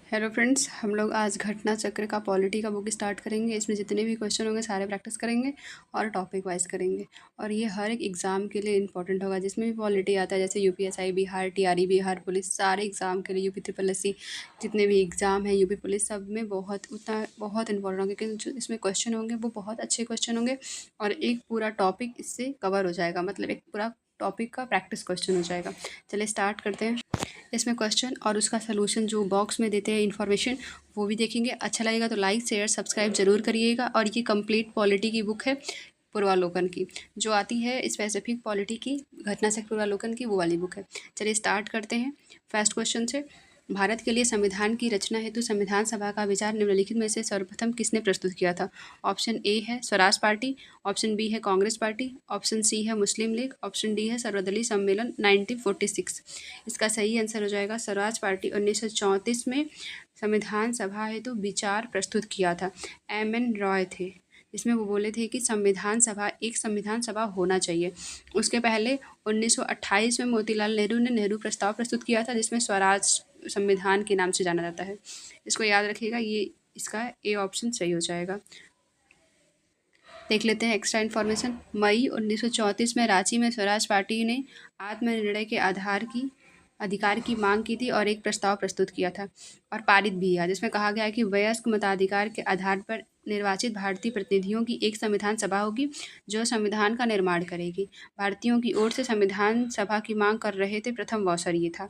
Hello friends, हम लोग आज घटना चक्र का पॉलिटी का बुक स्टार्ट करेंगे। इसमें जितने भी क्वेश्चन होंगे सारे प्रैक्टिस करेंगे और टॉपिक वाइज करेंगे। और ये हर एक एग्ज़ाम के लिए इंपॉर्टेंट होगा, जिसमें भी पॉलिटी आता है, जैसे UPSI Bihar, TRE Bihar police, सारे एग्ज़ाम के लिए यूपी ट्रिपल एससी जितने भी एग्ज़ाम है यूपी पुलिस, सब में बहुत इंपॉर्टेंट होंगे, क्योंकि जो इसमें क्वेश्चन होंगे वो बहुत अच्छे क्वेश्चन होंगे और एक पूरा टॉपिक इससे कवर हो जाएगा, मतलब एक पूरा टॉपिक का प्रैक्टिस क्वेश्चन हो जाएगा। चलिए स्टार्ट करते हैं। इसमें क्वेश्चन और उसका सलूशन जो बॉक्स में देते हैं इन्फॉर्मेशन, वो भी देखेंगे। अच्छा लगेगा तो लाइक शेयर सब्सक्राइब जरूर करिएगा। और ये कंप्लीट पॉलिटी की बुक है, पूर्वालोकन की, जो आती है स्पेसिफिक पॉलिटी की, घटना से पूर्वालोकन की, वो वाली बुक है। चलिए स्टार्ट करते हैं फर्स्ट क्वेश्चन से। भारत के लिए संविधान की रचना हेतु संविधान सभा का विचार निम्नलिखित में से सर्वप्रथम किसने प्रस्तुत किया था? ऑप्शन ए है स्वराज पार्टी, ऑप्शन बी है कांग्रेस पार्टी, ऑप्शन सी है मुस्लिम लीग, ऑप्शन डी है सर्वदलीय सम्मेलन 1946। इसका सही आंसर हो जाएगा स्वराज पार्टी 1934 में संविधान सभा हेतु विचार प्रस्तुत किया था। एम.एन. रॉय थे। इसमें वो बोले थे कि संविधान सभा होना चाहिए। उसके पहले 1928 में मोतीलाल नेहरू ने नेहरू प्रस्ताव प्रस्तुत किया था, जिसमें स्वराज संविधान के नाम से जाना जाता है। इसको याद रखिएगा, ये इसका ए ऑप्शन सही हो जाएगा। देख लेते हैं एक्स्ट्रा इन्फॉर्मेशन। मई 1934 में रांची में स्वराज पार्टी ने आत्मनिर्णय के अधिकार की मांग की थी और एक प्रस्ताव प्रस्तुत किया था और पारित भी किया, जिसमें कहा गया है कि वयस्क मताधिकार के आधार पर निर्वाचित भारतीय प्रतिनिधियों की एक संविधान सभा होगी जो संविधान का निर्माण करेगी। भारतीयों की ओर से संविधान सभा की मांग कर रहे थे, प्रथम अवसर ये था।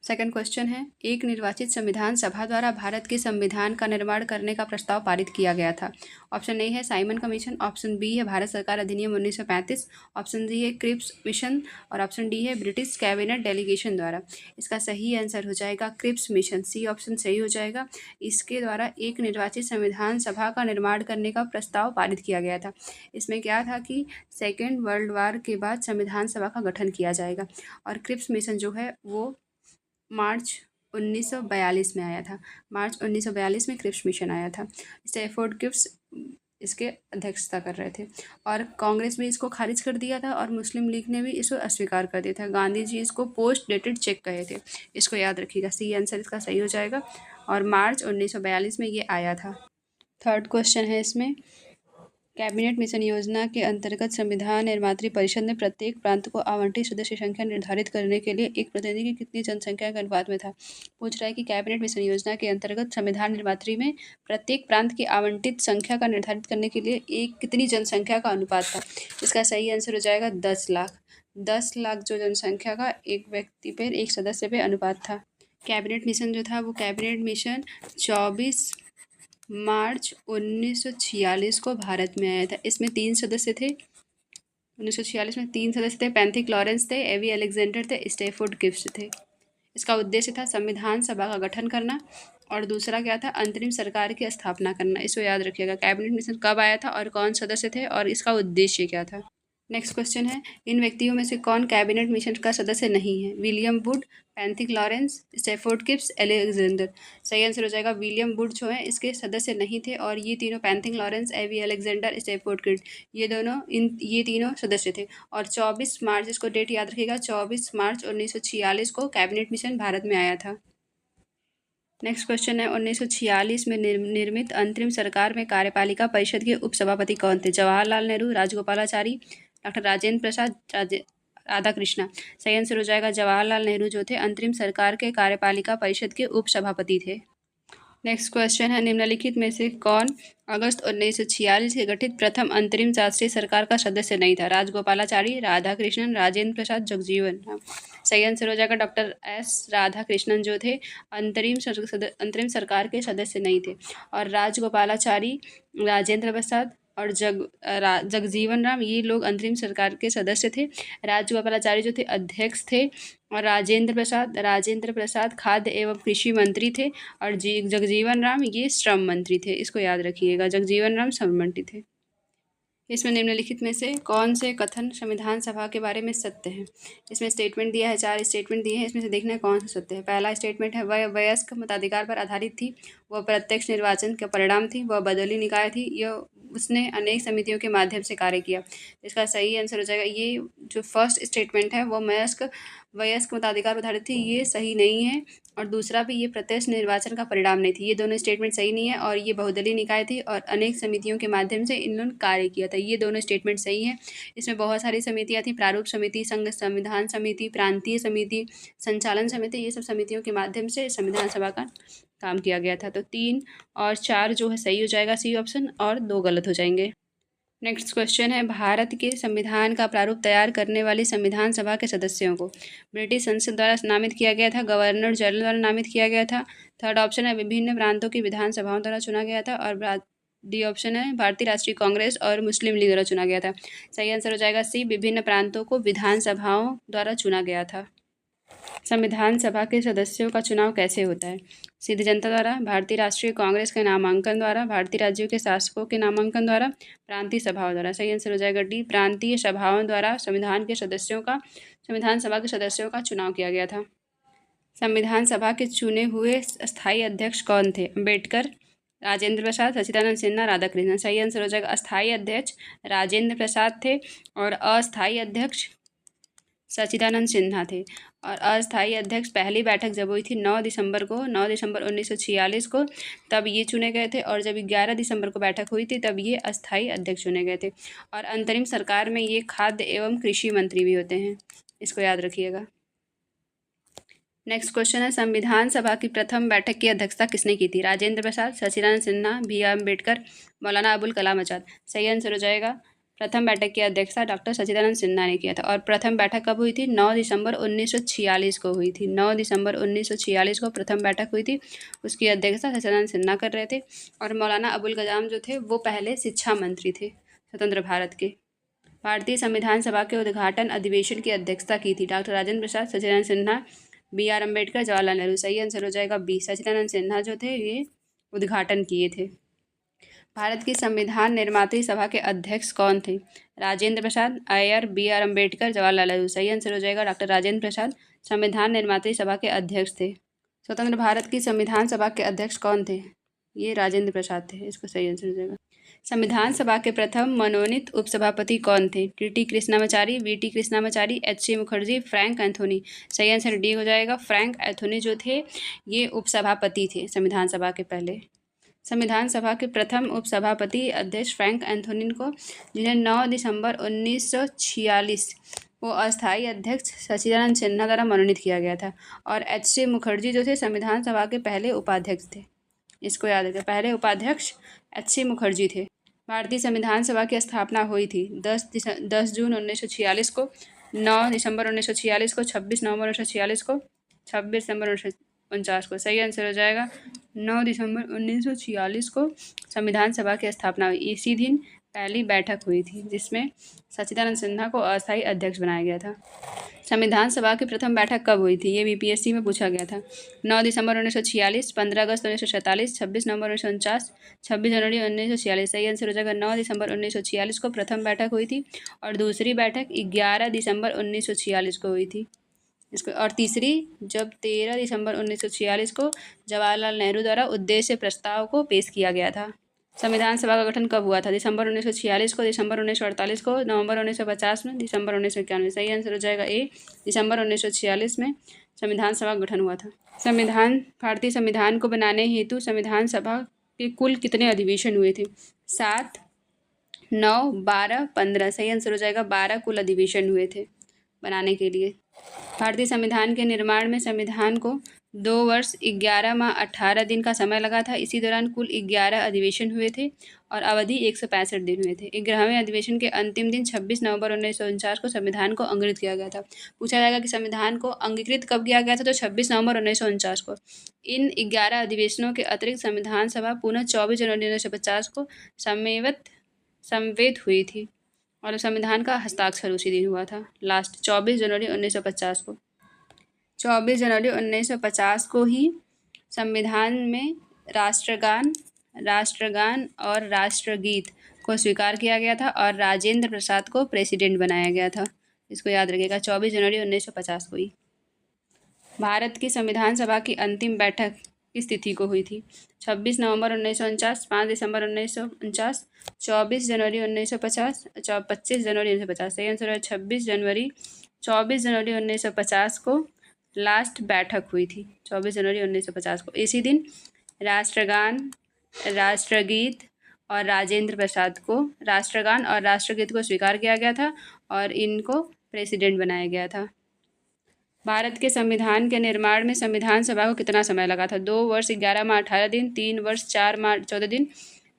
सेकंड क्वेश्चन है, एक निर्वाचित संविधान सभा द्वारा भारत के संविधान का निर्माण करने का प्रस्ताव पारित किया गया था। ऑप्शन ए है साइमन कमीशन, ऑप्शन बी है भारत सरकार अधिनियम 1935, ऑप्शन सी है क्रिप्स मिशन और ऑप्शन डी है ब्रिटिश कैबिनेट डेलीगेशन द्वारा। इसका सही आंसर हो जाएगा क्रिप्स मिशन, सी ऑप्शन सही हो जाएगा। इसके द्वारा एक निर्वाचित संविधान सभा का निर्माण करने का प्रस्ताव पारित किया गया था। इसमें क्या था कि सेकेंड वर्ल्ड वार के बाद संविधान सभा का गठन किया जाएगा। और क्रिप्स मिशन जो है वो मार्च 1942 में आया था। मार्च 1942 में क्रिप्स मिशन आया था। स्टैफोर्ड क्रिप्स इसके अध्यक्षता कर रहे थे और कांग्रेस भी इसको खारिज कर दिया था और मुस्लिम लीग ने भी इसको अस्वीकार कर दिया था। गांधी जी इसको पोस्ट डेटेड चेक कहे थे। इसको याद रखिएगा, सी आंसर इसका सही हो जाएगा और मार्च 1942 में ये आया था। थर्ड क्वेश्चन है इसमें, कैबिनेट मिशन योजना के अंतर्गत संविधान निर्मात्री परिषद ने प्रत्येक प्रांत को आवंटित सदस्य संख्या निर्धारित करने के लिए एक प्रतिनिधि की कितनी जनसंख्या के अनुपात में था? पूछ रहा है कि कैबिनेट मिशन योजना के अंतर्गत संविधान निर्मात्री में प्रत्येक प्रांत की आवंटित संख्या का निर्धारित करने के लिए एक कितनी जनसंख्या का अनुपात था? इसका सही आंसर हो जाएगा 10 लाख। 10 लाख जो जनसंख्या का एक व्यक्ति पर, एक सदस्य पे अनुपात था। कैबिनेट मिशन जो था वो कैबिनेट मिशन 24 मार्च 1946 को भारत में आया था। इसमें 3 सदस्य थे। 1946 में 3 सदस्य थे, पैंथिक लॉरेंस थे, एवी अलेक्जेंडर थे, स्टैफोर्ड क्रिप्स थे। इसका उद्देश्य था संविधान सभा का गठन करना और दूसरा क्या था, अंतरिम सरकार की स्थापना करना। इसको याद रखिएगा, कैबिनेट मिशन कब आया था और कौन सदस्य थे और इसका उद्देश्य क्या था। नेक्स्ट क्वेश्चन है, इन व्यक्तियों में से कौन कैबिनेट मिशन का सदस्य नहीं है? William Wood, Pethick Lawrence, Stafford Cripps, Alexander. सही आंसर हो जाएगा विलियम वुड जो है इसके सदस्य नहीं थे और ये तीनों पैंथिक लॉरेंस, एवी अलेक्जेंडर, स्टैफोर्ड क्रिप्स, ये तीनों सदस्य थे। और 24 मार्च, इसको डेट याद रखिएगा, 24 मार्च 1946 को कैबिनेट मिशन भारत में आया था। नेक्स्ट क्वेश्चन है, 1946 में निर्मित अंतरिम सरकार में कार्यपालिका परिषद के उपसभापति कौन थे? जवाहरलाल नेहरू, राजगोपालाचारी, डॉक्टर राजेंद्र प्रसाद, राधाकृष्णा। सही आंसर हो जाएगा जवाहरलाल नेहरू जो थे अंतरिम सरकार के कार्यपालिका परिषद के उपसभापति थे। नेक्स्ट क्वेश्चन है, निम्नलिखित में से कौन अगस्त 1946 के गठित प्रथम अंतरिम राष्ट्रीय सरकार का सदस्य नहीं था? राजगोपालाचारी, राधाकृष्णन, राजेंद्र प्रसाद, जगजीवन राम। सही आंसर हो जाएगा डॉक्टर एस राधाकृष्णन जो थे अंतरिम सरकार के सदस्य नहीं थे। और राजगोपालाचारी, राजेंद्र प्रसाद और जगजीवन राम, ये लोग अंतरिम सरकार के सदस्य थे। राजगोपालाचारी जो थे अध्यक्ष थे और राजेंद्र प्रसाद खाद्य एवं कृषि मंत्री थे और जगजीवन राम ये श्रम मंत्री थे। इसको याद रखिएगा, जगजीवन राम श्रम मंत्री थे। इसमें निम्नलिखित में से कौन से कथन संविधान सभा के बारे में सत्य हैं? इसमें स्टेटमेंट दिया है, 4 स्टेटमेंट दिए हैं, इसमें से देखना है कौन सा सत्य है। पहला स्टेटमेंट है, वह वयस्क मताधिकार पर आधारित थी, वह प्रत्यक्ष निर्वाचन का परिणाम थी, वह बदली निकाय थी, यह उसने अनेक समितियों के माध्यम से कार्य किया। इसका सही आंसर हो जाएगा, ये जो फर्स्ट स्टेटमेंट है वो वयस्क वयस्क मताधिकार प्रधारित थी, ये सही नहीं है। और दूसरा भी, ये प्रत्यक्ष निर्वाचन का परिणाम नहीं थी। ये दोनों स्टेटमेंट सही नहीं है। और ये बहुदलीय निकाय थी और अनेक समितियों के माध्यम से इन्होंने कार्य किया था। ये दोनों स्टेटमेंट सही है। इसमें बहुत सारी समितियाँ थी, प्रारूप समिति, संघ संविधान समिति, प्रांतीय समिति, संचालन समिति, ये सब समितियों के माध्यम से संविधान सभा का काम किया गया था। तो 3 और 4 जो है सही हो जाएगा, सी ऑप्शन, और 2 गलत हो जाएंगे। नेक्स्ट क्वेश्चन है, भारत के संविधान का प्रारूप तैयार करने वाली संविधान सभा के सदस्यों को ब्रिटिश संसद द्वारा नामित किया गया था, गवर्नर जनरल द्वारा नामित किया गया था। थर्ड ऑप्शन है, विभिन्न प्रांतों की विधानसभाओं द्वारा चुना गया था। और डी ऑप्शन है, भारतीय राष्ट्रीय कांग्रेस और मुस्लिम लीग द्वारा चुना गया था। सही आंसर हो जाएगा सी, विभिन्न प्रांतों को विधानसभाओं द्वारा चुना गया था। संविधान सभा के सदस्यों का चुनाव कैसे होता है? सीधी जनता द्वारा, भारतीय राष्ट्रीय कांग्रेस के नामांकन द्वारा, भारतीय राज्यों के शासकों के नामांकन द्वारा, प्रांतीय सभाओं द्वारा। सही आंसर हो जाएगा डी, प्रांतीय सभाओं द्वारा संविधान सभा के सदस्यों का चुनाव किया गया था। संविधान सभा के चुने हुए अस्थायी अध्यक्ष कौन थे? अम्बेडकर, राजेंद्र प्रसाद, सच्चिदानंद सिन्हा, राधाकृष्णन। सही आंसर हो जाएगा अस्थायी अध्यक्ष राजेंद्र प्रसाद थे और अस्थायी अध्यक्ष सच्चिदानंद सिन्हा थे। और अस्थायी अध्यक्ष पहली बैठक जब हुई थी 9 दिसंबर 1946 को, तब ये चुने गए थे। और जब 11 दिसंबर को बैठक हुई थी तब ये अस्थायी अध्यक्ष चुने गए थे। और अंतरिम सरकार में ये खाद्य एवं कृषि मंत्री भी होते हैं, इसको याद रखिएगा। नेक्स्ट क्वेश्चन है, संविधान सभा की प्रथम बैठक की अध्यक्षता किसने की थी? राजेंद्र प्रसाद, सच्चिदानंद सिन्हा, B.R. अम्बेडकर, मौलाना अबुल कलाम आजाद। सही आंसर हो जाएगा, प्रथम बैठक की अध्यक्षता डॉक्टर सच्चिदानंद सिन्हा ने किया था। और प्रथम बैठक कब हुई थी? 9 दिसंबर 1946 को हुई थी। 9 दिसंबर 1946 को प्रथम बैठक हुई थी, उसकी अध्यक्षता सच्चिदानंद सिन्हा कर रहे थे। और मौलाना अबुल कलाम जो थे वो पहले शिक्षा मंत्री थे स्वतंत्र भारत के। भारतीय संविधान सभा के उद्घाटन अधिवेशन की अध्यक्षता की थी डॉक्टर राजेंद्र प्रसाद, सच्चिदानंद सिन्हा, B.R. अम्बेडकर, जवाहरलाल नेहरू। सही आंसर हो जाएगा बी, सच्चिदानंद सिन्हा जो थे ये उद्घाटन किए थे। भारत की संविधान निर्मात्री सभा के अध्यक्ष कौन थे? राजेंद्र प्रसाद, अय्यर, B.R. अम्बेडकर, जवाहरलाल नेहरू। सही आंसर हो जाएगा डॉक्टर राजेंद्र प्रसाद संविधान निर्मात्री सभा के अध्यक्ष थे। स्वतंत्र भारत की संविधान सभा के अध्यक्ष कौन थे? ये राजेंद्र प्रसाद थे, इसको सही आंसर हो जाएगा। संविधान सभा के प्रथम मनोनीत उपसभापति कौन थे? T.T. Krishnamachari, V.T. Krishnamachari, H.C. Mukherjee, Frank Anthony. सही आंसर डी हो जाएगा, फ्रैंक एंथोनी जो थे ये उपसभापति थे संविधान सभा के पहले। संविधान सभा के प्रथम उपसभापति अध्यक्ष फ्रैंक एंथोनी को, जिन्हें 9 दिसंबर 1946 को अस्थायी अध्यक्ष सच्चिदानंद सिन्हा द्वारा मनोनीत किया गया था। और H.C. मुखर्जी जो थे संविधान सभा के पहले उपाध्यक्ष थे, इसको याद रखें, पहले उपाध्यक्ष H.C. मुखर्जी थे। भारतीय संविधान सभा की स्थापना हुई थी 10 जून 1946 को, 9 दिसंबर 1946 को, 26 नवंबर 1946 को, 26 दिसंबर 1949 को। सही आंसर हो जाएगा 9 दिसंबर 1946 को संविधान सभा की स्थापना हुई। इसी दिन पहली बैठक हुई थी जिसमें सच्चिदानंद सिन्हा को अस्थायी अध्यक्ष बनाया गया था। संविधान सभा की प्रथम बैठक कब हुई थी? ये BPSC में पूछा गया था। 9 दिसंबर 1946, 15 अगस्त 1947, 26 नवंबर 1949, 26 जनवरी 1946। सही आंसर हो जाएगा 9 दिसंबर 1946 को प्रथम बैठक हुई थी और दूसरी बैठक 11 दिसंबर 1946 को हुई थी। इसको और तीसरी जब 13 दिसंबर 1946 को जवाहरलाल नेहरू द्वारा उद्देश्य प्रस्ताव को पेश किया गया था। संविधान सभा का गठन कब हुआ था? दिसंबर 1946 को, दिसंबर 1948 को, नवंबर 1950 में, दिसंबर 1991। सही आंसर हो जाएगा ए, दिसंबर 1946 में संविधान सभा का गठन हुआ था। भारतीय संविधान को बनाने हेतु संविधान सभा के कुल कितने अधिवेशन हुए थे? 7, 9, 12, 15। सही आंसर हो जाएगा 12 कुल अधिवेशन हुए थे बनाने के लिए। भारतीय संविधान के निर्माण में संविधान को 2 वर्ष 11 माह 18 दिन का समय लगा था। इसी दौरान कुल 11 अधिवेशन हुए थे और अवधि 165 दिन हुए थे। 11वें अधिवेशन के अंतिम दिन 26 नवंबर 1949 को संविधान को अंगीकृत किया गया था। पूछा जाएगा कि संविधान को अंगीकृत कब किया गया था, तो 26 नवंबर 1949 को। इन 11 अधिवेशनों के अतिरिक्त संविधान सभा पुनः 24 जनवरी 1950 को समवेत हुई थी और संविधान का हस्ताक्षर उसी दिन हुआ था, लास्ट 24 जनवरी 1950 को। 24 जनवरी 1950 को ही संविधान में राष्ट्रगान और राष्ट्रगीत को स्वीकार किया गया था और राजेंद्र प्रसाद को प्रेसिडेंट बनाया गया था। इसको याद रखिएगा, 24 जनवरी 1950 को ही। भारत की संविधान सभा की अंतिम बैठक किस तिथि को हुई थी? 26 नवंबर 1949, 5 दिसंबर 1949, 24 जनवरी 1950, 25 जनवरी 1950। सही आंसर है 26 जनवरी 24 जनवरी 1950 को लास्ट बैठक हुई थी, 24 जनवरी 1950 को। इसी दिन राष्ट्रगान, राष्ट्रगीत और राजेंद्र प्रसाद को राष्ट्रगान और राष्ट्रगीत को स्वीकार किया गया था और इनको प्रेसिडेंट बनाया गया था। भारत के संविधान के निर्माण में संविधान सभा को कितना समय लगा था? 2 वर्ष 11 माह 18 दिन, 3 वर्ष 4 माह 14 दिन,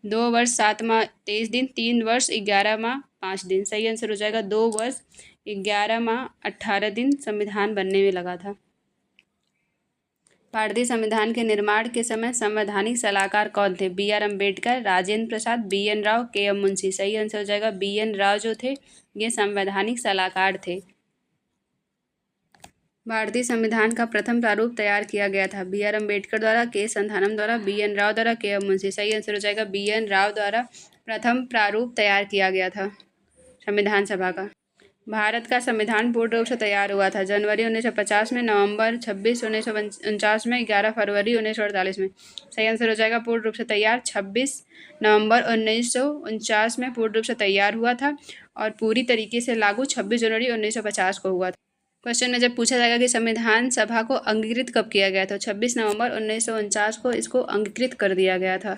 2 वर्ष 7 माह 23 दिन, 3 वर्ष 11 माह 5 दिन। सही आंसर हो जाएगा 2 वर्ष 11 माह 18 दिन संविधान बनने में लगा था। भारतीय संविधान के निर्माण के समय संवैधानिक सलाहकार कौन थे? B R Ambedkar, Rajendra Prasad, B N Rau, K M Munshi. सही आंसर हो जाएगा बी एन राव जो थे ये संवैधानिक सलाहकार थे। भारतीय संविधान का प्रथम प्रारूप तैयार किया गया था? बी आर अम्बेडकर द्वारा, के संथानम द्वारा, बी एन राव द्वारा, के एम मुंशी। सही आंसर हो जाएगा बी एन राव द्वारा प्रथम प्रारूप तैयार किया गया था संविधान सभा का। भारत का संविधान पूर्ण रूप से तैयार हुआ था? जनवरी 1950 में, नवंबर 26 1949 में, 11 फरवरी 1948 में। सही आंसर हो जाएगा पूर्ण रूप से तैयार 26 नवंबर 1949 में पूर्ण रूप से तैयार हुआ था और पूरी तरीके से लागू 26 जनवरी 1950 को हुआ था। क्वेश्चन में जब पूछा जाएगा कि संविधान सभा को अंगीकृत कब किया गया था? 26 नवंबर 1949 को इसको अंगीकृत कर दिया गया था।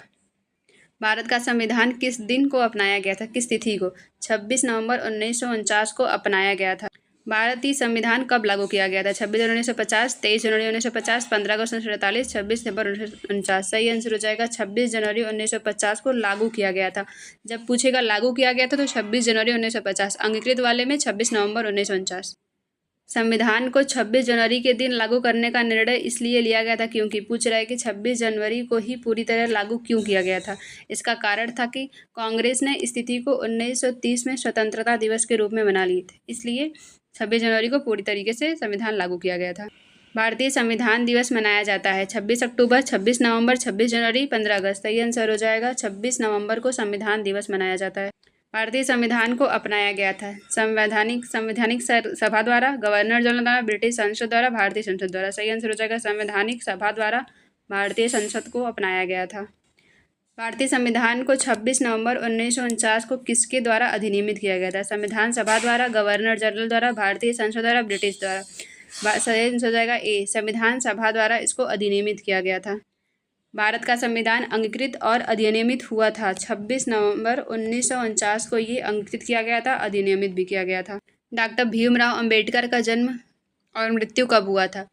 भारत का संविधान किस दिन को अपनाया गया था? किस तिथि को? 26 नवंबर 1949 को अपनाया गया था। भारतीय संविधान कब लागू किया गया था? 26 जनवरी 1950, 23 जनवरी 1950, 15 अगस्त 1948, 26 सितंबर 1949। सही आंसर हो जाएगा 26 जनवरी 1950 को लागू किया गया था। जब पूछेगा लागू किया गया था तो 26 जनवरी 1950, अंगीकृत वाले में 26 नवंबर 1949। संविधान को 26 जनवरी के दिन लागू करने का निर्णय इसलिए लिया गया था क्योंकि पूछ रहा है कि 26 जनवरी को ही पूरी तरह लागू क्यों किया गया था। इसका कारण था कि कांग्रेस ने इस तिथि को 1930 में स्वतंत्रता दिवस के रूप में मना लिए थे, इसलिए 26 जनवरी को पूरी तरीके से संविधान लागू किया गया था। भारतीय संविधान दिवस मनाया जाता है 26 अक्टूबर, 26 नवंबर, 26 जनवरी, 15 अगस्त। सही आंसर हो जाएगा 26 नवंबर को संविधान दिवस मनाया जाता है। भारतीय संविधान को अपनाया गया था संवैधानिक सभा द्वारा, गवर्नर जनरल द्वारा, ब्रिटिश संसद द्वारा, भारतीय संसद द्वारा। सही आंसर हो जाएगा संवैधानिक सभा द्वारा भारतीय संसद को अपनाया गया था। भारतीय संविधान को 26 नवंबर 1949 को किसके द्वारा अधिनियमित किया गया था? संविधान सभा द्वारा, गवर्नर जनरल द्वारा, भारतीय संसद द्वारा, ब्रिटिश द्वारा। सही आंसर हो जाएगा ए, संविधान सभा द्वारा इसको अधिनियमित किया गया था। भारत का संविधान अंगीकृत और अधिनियमित हुआ था 26 नवंबर 1949 को ये अंगीकृत किया गया था, अधिनियमित भी किया गया था। डॉक्टर भीमराव अंबेडकर का जन्म और मृत्यु कब हुआ था?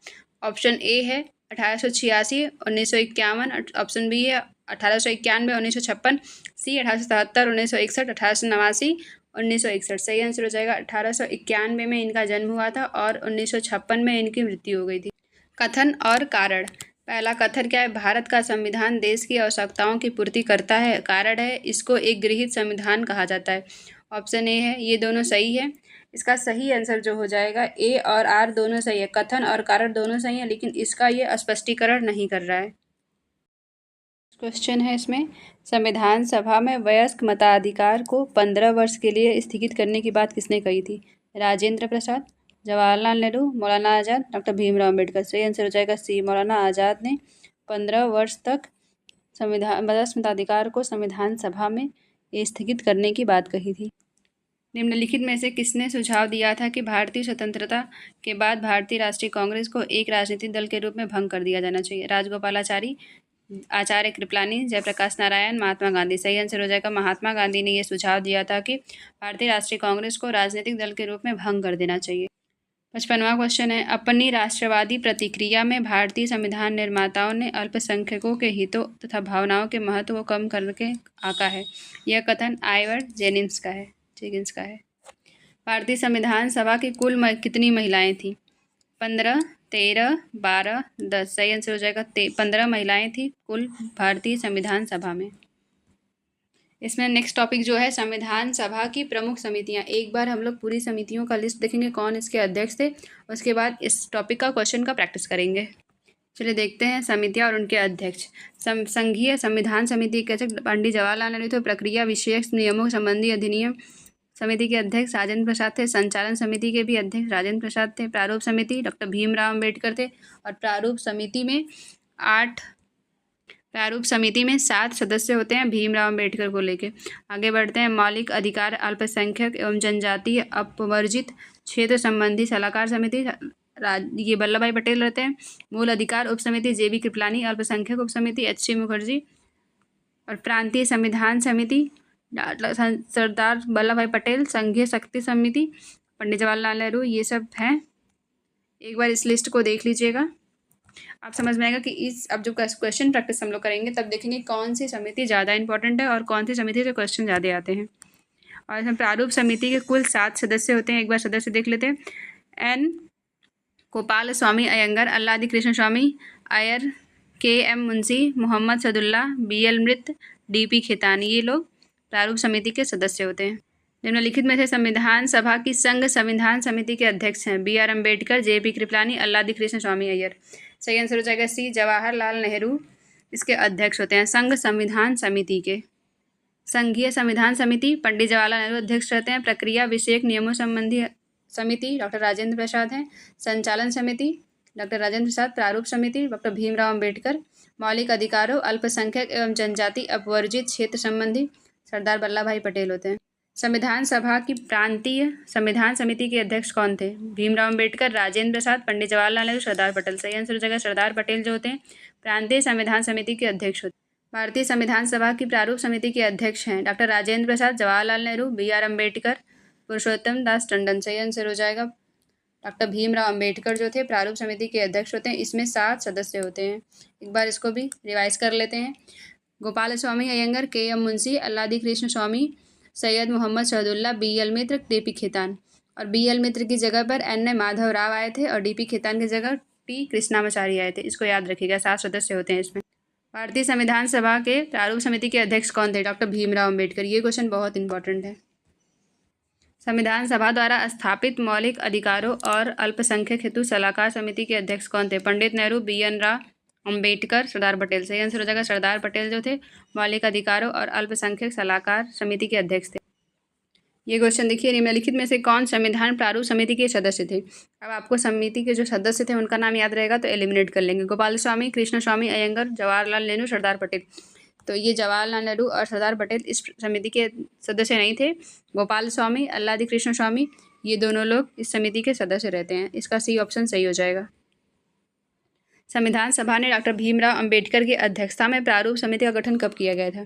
ऑप्शन ए है 1886 1951, ऑप्शन बी है 1891 1956, सी 1877 1961, 1889 1961। सही आंसर हो जाएगा 1891 में इनका जन्म हुआ था और 1956 में इनकी मृत्यु हो गई थी। कथन और कारण। पहला कथन क्या है? भारत का संविधान देश की आवश्यकताओं की पूर्ति करता है। कारण है इसको एक गृहीत संविधान कहा जाता है। ऑप्शन ए है, ये दोनों सही है। इसका सही आंसर जो हो जाएगा ए और आर दोनों सही है, कथन और कारण दोनों सही है, लेकिन इसका ये स्पष्टीकरण नहीं कर रहा है। क्वेश्चन है इसमें, संविधान सभा में वयस्क मताधिकार को 15 वर्ष के लिए स्थगित करने की बात किसने कही थी? राजेंद्र प्रसाद, जवाहरलाल नेहरू, मौलाना आज़ाद, डॉक्टर भीमराव अम्बेडकर। सही आंसर हो जाएगा सी, मौलाना आज़ाद ने 15 वर्ष तक वयस्क मताधिकार को संविधान सभा में स्थगित करने की बात कही थी। निम्नलिखित में से किसने सुझाव दिया था कि भारतीय स्वतंत्रता के बाद भारतीय राष्ट्रीय कांग्रेस को एक राजनीतिक दल के रूप में भंग कर दिया जाना चाहिए? राजगोपालाचारी, आचार्य कृपलानी, जयप्रकाश नारायण, महात्मा गांधी। सही आंसर हो जाएगा महात्मा गांधी ने यह सुझाव दिया था कि भारतीय राष्ट्रीय कांग्रेस को राजनीतिक दल के रूप में भंग कर देना चाहिए। 55वां क्वेश्चन है, अपनी राष्ट्रवादी प्रतिक्रिया में भारतीय संविधान निर्माताओं ने अल्पसंख्यकों के हितों तथा भावनाओं के महत्व को कम करके आंका है। यह कथन आइवर जेनिंग्स का है। भारतीय संविधान सभा की कुल कितनी महिलाएं थीं? 15, 13, 12, 10। सही आंसर हो जाएगा 15 महिलाएं थी कुल भारतीय संविधान सभा में। इसमें नेक्स्ट टॉपिक जो है संविधान सभा की प्रमुख समितियां। एक बार हम लोग पूरी समितियों का लिस्ट देखेंगे कौन इसके अध्यक्ष थे, उसके बाद इस टॉपिक का क्वेश्चन का प्रैक्टिस करेंगे। चलिए देखते हैं समितियां और उनके अध्यक्ष। संघीय संविधान समिति के अध्यक्ष पंडित जवाहरलाल नेहरू थे। प्रक्रिया विषयक नियमों संबंधी अधिनियम समिति के अध्यक्ष राजेंद्र प्रसाद थे। संचालन समिति के भी अध्यक्ष राजेंद्र प्रसाद थे। प्रारूप समिति डॉक्टर भीमराव अम्बेडकर थे और प्रारूप समिति में 8 प्रारूप समिति में 7 सदस्य होते हैं भीमराव अम्बेडकर को लेके। आगे बढ़ते हैं। मौलिक अधिकार अल्पसंख्यक एवं जनजातीय अपवर्जित क्षेत्र संबंधी सलाहकार समिति, ये वल्लभ भाई पटेल रहते हैं। मूल अधिकार उप समिति JB कृपलानी, अल्पसंख्यक उप समिति HC मुखर्जी, और प्रांतीय संविधान समिति सरदार वल्लभ भाई पटेल, संघीय शक्ति समिति पंडित जवाहरलाल नेहरू। ये सब हैं। एक बार इस लिस्ट को देख लीजिएगा, आप समझ में आएगा कि अब जो क्वेश्चन प्रैक्टिस हम लोग करेंगे तब देखेंगे कौन सी समिति ज़्यादा इंपॉर्टेंट है और कौन सी समिति से क्वेश्चन ज़्यादा आते हैं। और इसमें प्रारूप समिति के कुल 7 सदस्य होते हैं। एक बार सदस्य देख लेते हैं। N गोपाल स्वामी अयंगर, अल्लादी कृष्ण स्वामी अय्यर, KM मुंशी, मोहम्मद सदुल्ला, BL मृत, DP खेतानी, ये लोग प्रारूप समिति के सदस्य होते हैं। निम्नलिखित में से संविधान सभा की संघ संविधान समिति के अध्यक्ष हैं BR अम्बेडकर, JP कृपलानी, अल्लादी कृष्ण स्वामी अय्यर। सही आंसर हो जाएगा C, जवाहरलाल नेहरू इसके अध्यक्ष होते हैं संघ संविधान समिति के। संघीय संविधान समिति पंडित जवाहरलाल नेहरू अध्यक्ष रहते हैं। प्रक्रिया विषयक नियमों संबंधी समिति डॉक्टर राजेंद्र प्रसाद हैं। संचालन समिति डॉक्टर राजेंद्र प्रसाद। प्रारूप समिति डॉक्टर भीमराव अम्बेडकर। मौलिक अधिकारों अल्पसंख्यक एवं जनजाति अपवर्जित क्षेत्र संबंधी सरदार वल्लभ भाई पटेल होते हैं। संविधान सभा की प्रांतीय संविधान समिति के अध्यक्ष कौन थे? भीमराव अम्बेडकर, राजेंद्र प्रसाद, पंडित जवाहरलाल नेहरू, सरदार पटेल। सही आंसर हो जाएगा सरदार पटेल जो होते हैं प्रांतीय संविधान समिति के अध्यक्ष होते हैं। भारतीय संविधान सभा की प्रारूप समिति के अध्यक्ष हैं डॉक्टर राजेंद्र प्रसाद, जवाहरलाल नेहरू, BR अम्बेडकर, पुरुषोत्तम दास टंडन। सही आंसर हो जाएगा डॉक्टर भीमराव अम्बेडकर जो थे प्रारूप समिति के अध्यक्ष होते हैं। इसमें 7 सदस्य होते हैं। एक बार इसको भी रिवाइज कर लेते हैं। गोपाल स्वामी अयंगर, KM मुंशी, अल्लादी कृष्ण स्वामी, सैयद मोहम्मद शहदुल्ला, BL मित्र, DP खेतान। और BL मित्र की जगह पर N माधव राव आए थे और DP खेतान की जगह T कृष्णामाचारी आए थे। इसको याद रखिएगा, 7 सदस्य होते हैं इसमें। भारतीय संविधान सभा के प्रारूप समिति के अध्यक्ष कौन थे? डॉक्टर भीमराव अम्बेडकर। ये क्वेश्चन बहुत इंपॉर्टेंट है। संविधान सभा द्वारा स्थापित मौलिक अधिकारों और अल्पसंख्यक हेतु सलाहकार समिति के अध्यक्ष कौन थे? पंडित नेहरू, BN राव, अम्बेडकर, सरदार पटेल। सही आंसर हो जाएगा सरदार पटेल जो थे मौलिक अधिकारों और अल्पसंख्यक सलाहकार समिति के अध्यक्ष थे। ये क्वेश्चन देखिए, निम्नलिखित में से कौन संविधान प्रारूप समिति के सदस्य थे? अब आपको समिति के जो सदस्य थे उनका नाम याद रहेगा तो एलिमिनेट कर लेंगे। गोपाल स्वामी, कृष्ण स्वामी अयंगर, जवाहरलाल नेहरू, सरदार पटेल। तो ये जवाहरलाल नेहरू और सरदार पटेल इस समिति के सदस्य नहीं थे। गोपाल स्वामी, अल्लादी कृष्ण स्वामी, ये दोनों लोग इस समिति के सदस्य रहते हैं। इसका C ऑप्शन सही हो जाएगा। संविधान सभा ने डॉक्टर भीमराव अम्बेडकर की अध्यक्षता में प्रारूप समिति का गठन कब किया गया था?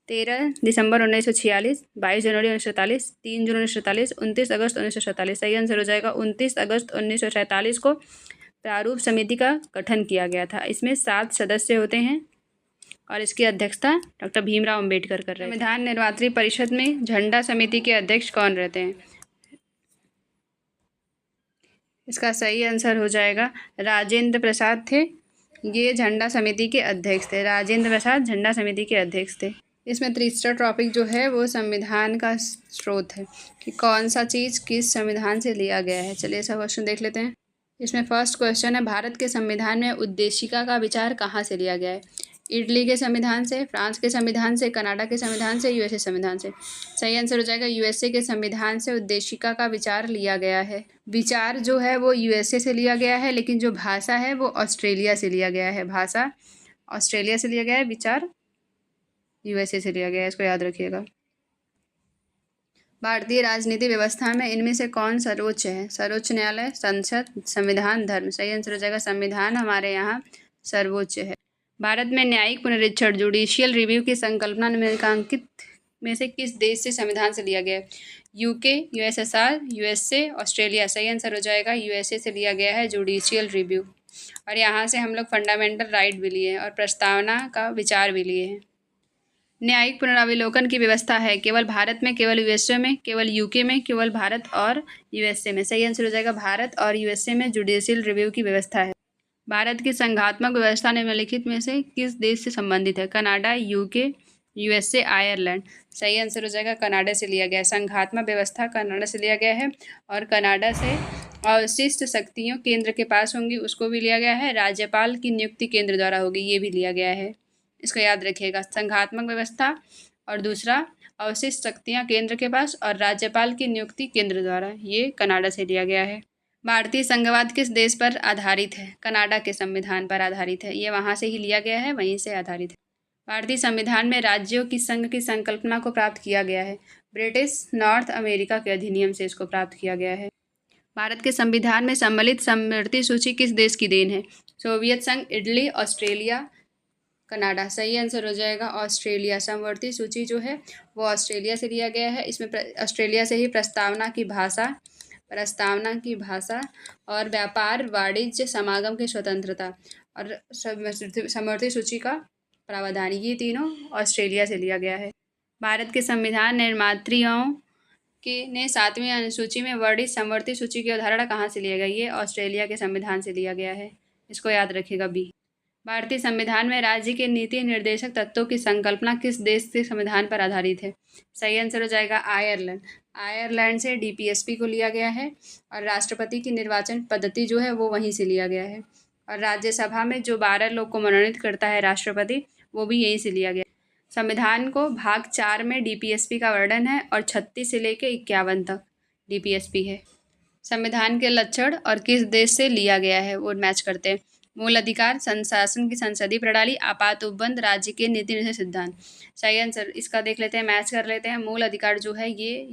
13 दिसंबर 1946, 22 जनवरी 1947, 3 जून 1947, 29 अगस्त 1947। सही आंसर हो जाएगा 29 अगस्त 1947 को प्रारूप समिति का गठन किया गया था। इसमें 7 सदस्य होते हैं और इसकी अध्यक्षता डॉक्टर भीमराव अम्बेडकर कर रहे हैं। संविधान निर्मात्री परिषद में झंडा समिति के अध्यक्ष कौन रहते हैं? इसका सही आंसर हो जाएगा राजेंद्र प्रसाद थे। ये झंडा समिति के अध्यक्ष थे। राजेंद्र प्रसाद झंडा समिति के अध्यक्ष थे। इसमें तीसरा टॉपिक जो है वो संविधान का स्रोत है कि कौन सा चीज़ किस संविधान से लिया गया है। चलिए ऐसा क्वेश्चन देख लेते हैं। इसमें फर्स्ट क्वेश्चन है, भारत के संविधान में उद्देशिका का विचार कहाँ से लिया गया है? इटली के संविधान से, फ्रांस के संविधान से, कनाडा के संविधान से, USA संविधान से। सही आंसर हो जाएगा USA के संविधान से उद्देशिका का विचार लिया गया है। विचार जो है वो USA से लिया गया है, लेकिन जो भाषा है वो ऑस्ट्रेलिया से लिया गया है। भाषा ऑस्ट्रेलिया से लिया गया है, विचार USA से लिया गया है। इसको याद रखिएगा। भारतीय राजनीति व्यवस्था में इनमें से कौन सर्वोच्च है? सर्वोच्च न्यायालय, संसद, संविधान, धर्म। सही आंसर हो जाएगा संविधान हमारे यहाँ सर्वोच्च है। भारत में न्यायिक पुनरीक्षण जुडिशियल रिव्यू की संकल्पना निम्नलिखित में से किस देश से संविधान से लिया गया है? UK, USSR, USA, Australia. सही आंसर हो जाएगा USA से लिया गया है जुडिशियल रिव्यू। और यहाँ से हम लोग फंडामेंटल राइट भी लिए हैं और प्रस्तावना का विचार भी लिए हैं। न्यायिक पुनरावलोकन की व्यवस्था है केवल भारत में, केवल USA में, केवल UK में, केवल भारत और USA में। सही आंसर हो जाएगा भारत और USA में जुडिशियल रिव्यू की व्यवस्था है। भारत की संघात्मक व्यवस्था निम्नलिखित में से किस देश से संबंधित है? Canada, UK, USA, Ireland. सही आंसर हो जाएगा कनाडा से लिया गया है। संघात्मक व्यवस्था कनाडा से लिया गया है और कनाडा से अवशिष्ट शक्तियों केंद्र के पास होंगी उसको भी लिया गया है। राज्यपाल की नियुक्ति केंद्र द्वारा होगी, ये भी लिया गया है। इसको याद रखिएगा, संघात्मक व्यवस्था और दूसरा अवशिष्ट शक्तियाँ केंद्र के पास और राज्यपाल की नियुक्ति केंद्र द्वारा, ये कनाडा से लिया गया है। भारतीय संघवाद किस देश पर आधारित है? कनाडा के संविधान पर आधारित है। ये वहाँ से ही लिया गया है, वहीं से आधारित है। भारतीय संविधान में राज्यों की संघ की संकल्पना को प्राप्त किया गया है। ब्रिटिश नॉर्थ अमेरिका के अधिनियम से इसको प्राप्त किया गया है। भारत के संविधान में सम्मिलित समवर्ती सूची किस देश की देन है? सोवियत संघ, इटली, ऑस्ट्रेलिया, कनाडा। सही आंसर हो जाएगा ऑस्ट्रेलिया। समवर्ती सूची जो है वो ऑस्ट्रेलिया से लिया गया है। इसमें ऑस्ट्रेलिया से ही प्रस्तावना की भाषा और व्यापार, वाणिज्य, समागम की स्वतंत्रता और समवर्ती सूची का प्रावधान, ये तीनों ऑस्ट्रेलिया से लिया गया है। भारत के संविधान निर्मात्रियों ने 7वीं अनुसूची में वर्णित समवर्ती सूची की अवधारणा कहाँ से लिया गया? ये ऑस्ट्रेलिया के संविधान से लिया गया है। इसको याद रखिएगा बी। भारतीय संविधान में राज्य के नीति निर्देशक तत्वों की संकल्पना किस देश के संविधान पर आधारित है? सही आंसर हो जाएगा आयरलैंड। आयरलैंड से डीपीएसपी को लिया गया है और राष्ट्रपति की निर्वाचन पद्धति जो है वो वहीं से लिया गया है। और राज्यसभा में जो 12 लोग को मनोनीत करता है राष्ट्रपति, वो भी यहीं से लिया गया। संविधान को भाग 4 में डीपीएसपी का वर्णन है और 36 से लेकर 51 तक डीपीएसपी है। संविधान के लक्षण और किस देश से लिया गया है वो मैच करते हैं। मूल अधिकार, संशासन की संसदीय प्रणाली, आपात उपबंध, राज्य के नीति निर्देशक सिद्धांत। सही आंसर इसका देख लेते हैं, मैच कर लेते हैं। मूल अधिकार जो है ये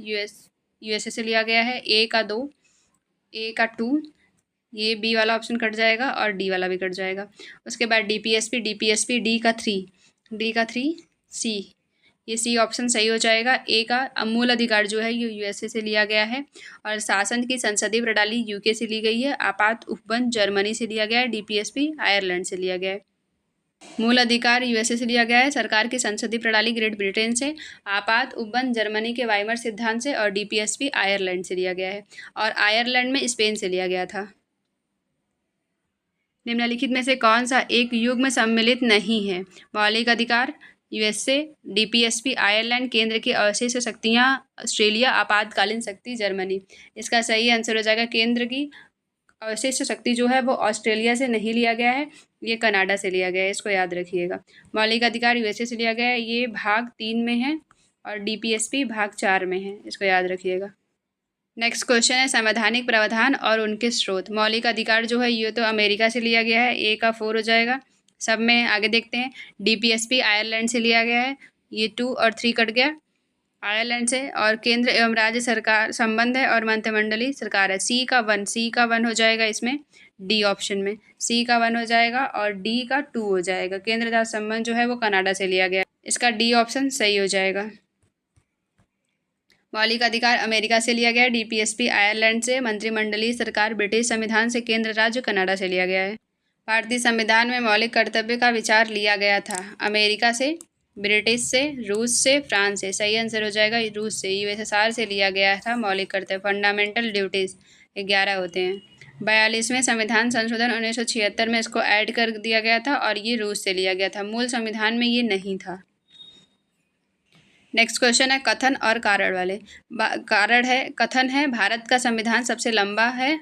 यूएसए से लिया गया है। ए का 2, ये बी वाला ऑप्शन कट जाएगा और डी वाला भी कट जाएगा। उसके बाद डीपीएसपी डी का 3 सी, ये सी ऑप्शन सही हो जाएगा। ए का मूल अधिकार जो है ये यूएसए से लिया गया है और शासन की संसदीय प्रणाली यूके से ली गई है। आपात उपबंध जर्मनी से लिया गया है। डीपीएसपी आयरलैंड से लिया गया है। मूल अधिकार यूएसए से लिया गया है। सरकार की संसदीय प्रणाली ग्रेट ब्रिटेन से। आपात उपबंध जर्मनी के वाइमर सिद्धांत से और डीपीएसपी आयरलैंड से लिया गया है और आयरलैंड में स्पेन से लिया गया था। निम्नलिखित में से कौन सा एक युग्म सम्मिलित नहीं है? मौलिक अधिकार यूएसए, डीपीएसपी आयरलैंड, केंद्र की अवशिष्ट शक्तियाँ ऑस्ट्रेलिया, आपातकालीन शक्ति जर्मनी। इसका सही आंसर हो जाएगा केंद्र की अवशिष्ट शक्ति जो है वो ऑस्ट्रेलिया से नहीं लिया गया है, ये कनाडा से लिया गया है। इसको याद रखिएगा। मौलिक अधिकार यूएसए से लिया गया है, ये भाग 3 में है और डीपीएसपी भाग 4 में है। इसको याद रखिएगा। नेक्स्ट क्वेश्चन है संवैधानिक प्रावधान और उनके स्रोत। मौलिक अधिकार जो है ये तो अमेरिका से लिया गया है, ए का 4 हो जाएगा। सब में आगे देखते हैं। डीपीएसपी आयरलैंड से लिया गया है, ये 2 और 3 कट गया आयरलैंड से। और केंद्र एवं राज्य सरकार संबंध है और मंत्रिमंडलीय सरकार है। सी का 1 हो जाएगा इसमें, डी ऑप्शन में सी का 1 हो जाएगा और डी का 2 हो जाएगा। केंद्र राज्य संबंध जो है वो कनाडा से लिया गया, इसका डी ऑप्शन सही हो जाएगा। मौलिक अधिकार अमेरिका से लिया गया है, डीपीएसपी आयरलैंड से, मंत्रिमंडलीय सरकार ब्रिटिश संविधान से, केंद्र राज्य कनाडा से लिया गया है। भारतीय संविधान में मौलिक कर्तव्य का विचार लिया गया था अमेरिका से, ब्रिटिश से, रूस से, फ्रांस से। सही आंसर हो जाएगा रूस से। यूएसएसआर से लिया गया था मौलिक कर्तव्य। फंडामेंटल ड्यूटीज़ 11 होते हैं। 42वें संविधान संशोधन 1976 में इसको ऐड कर दिया गया था और ये रूस से लिया गया था। मूल संविधान में ये नहीं था। नेक्स्ट क्वेश्चन है कथन और कारण वाले। कथन है भारत का संविधान सबसे लंबा है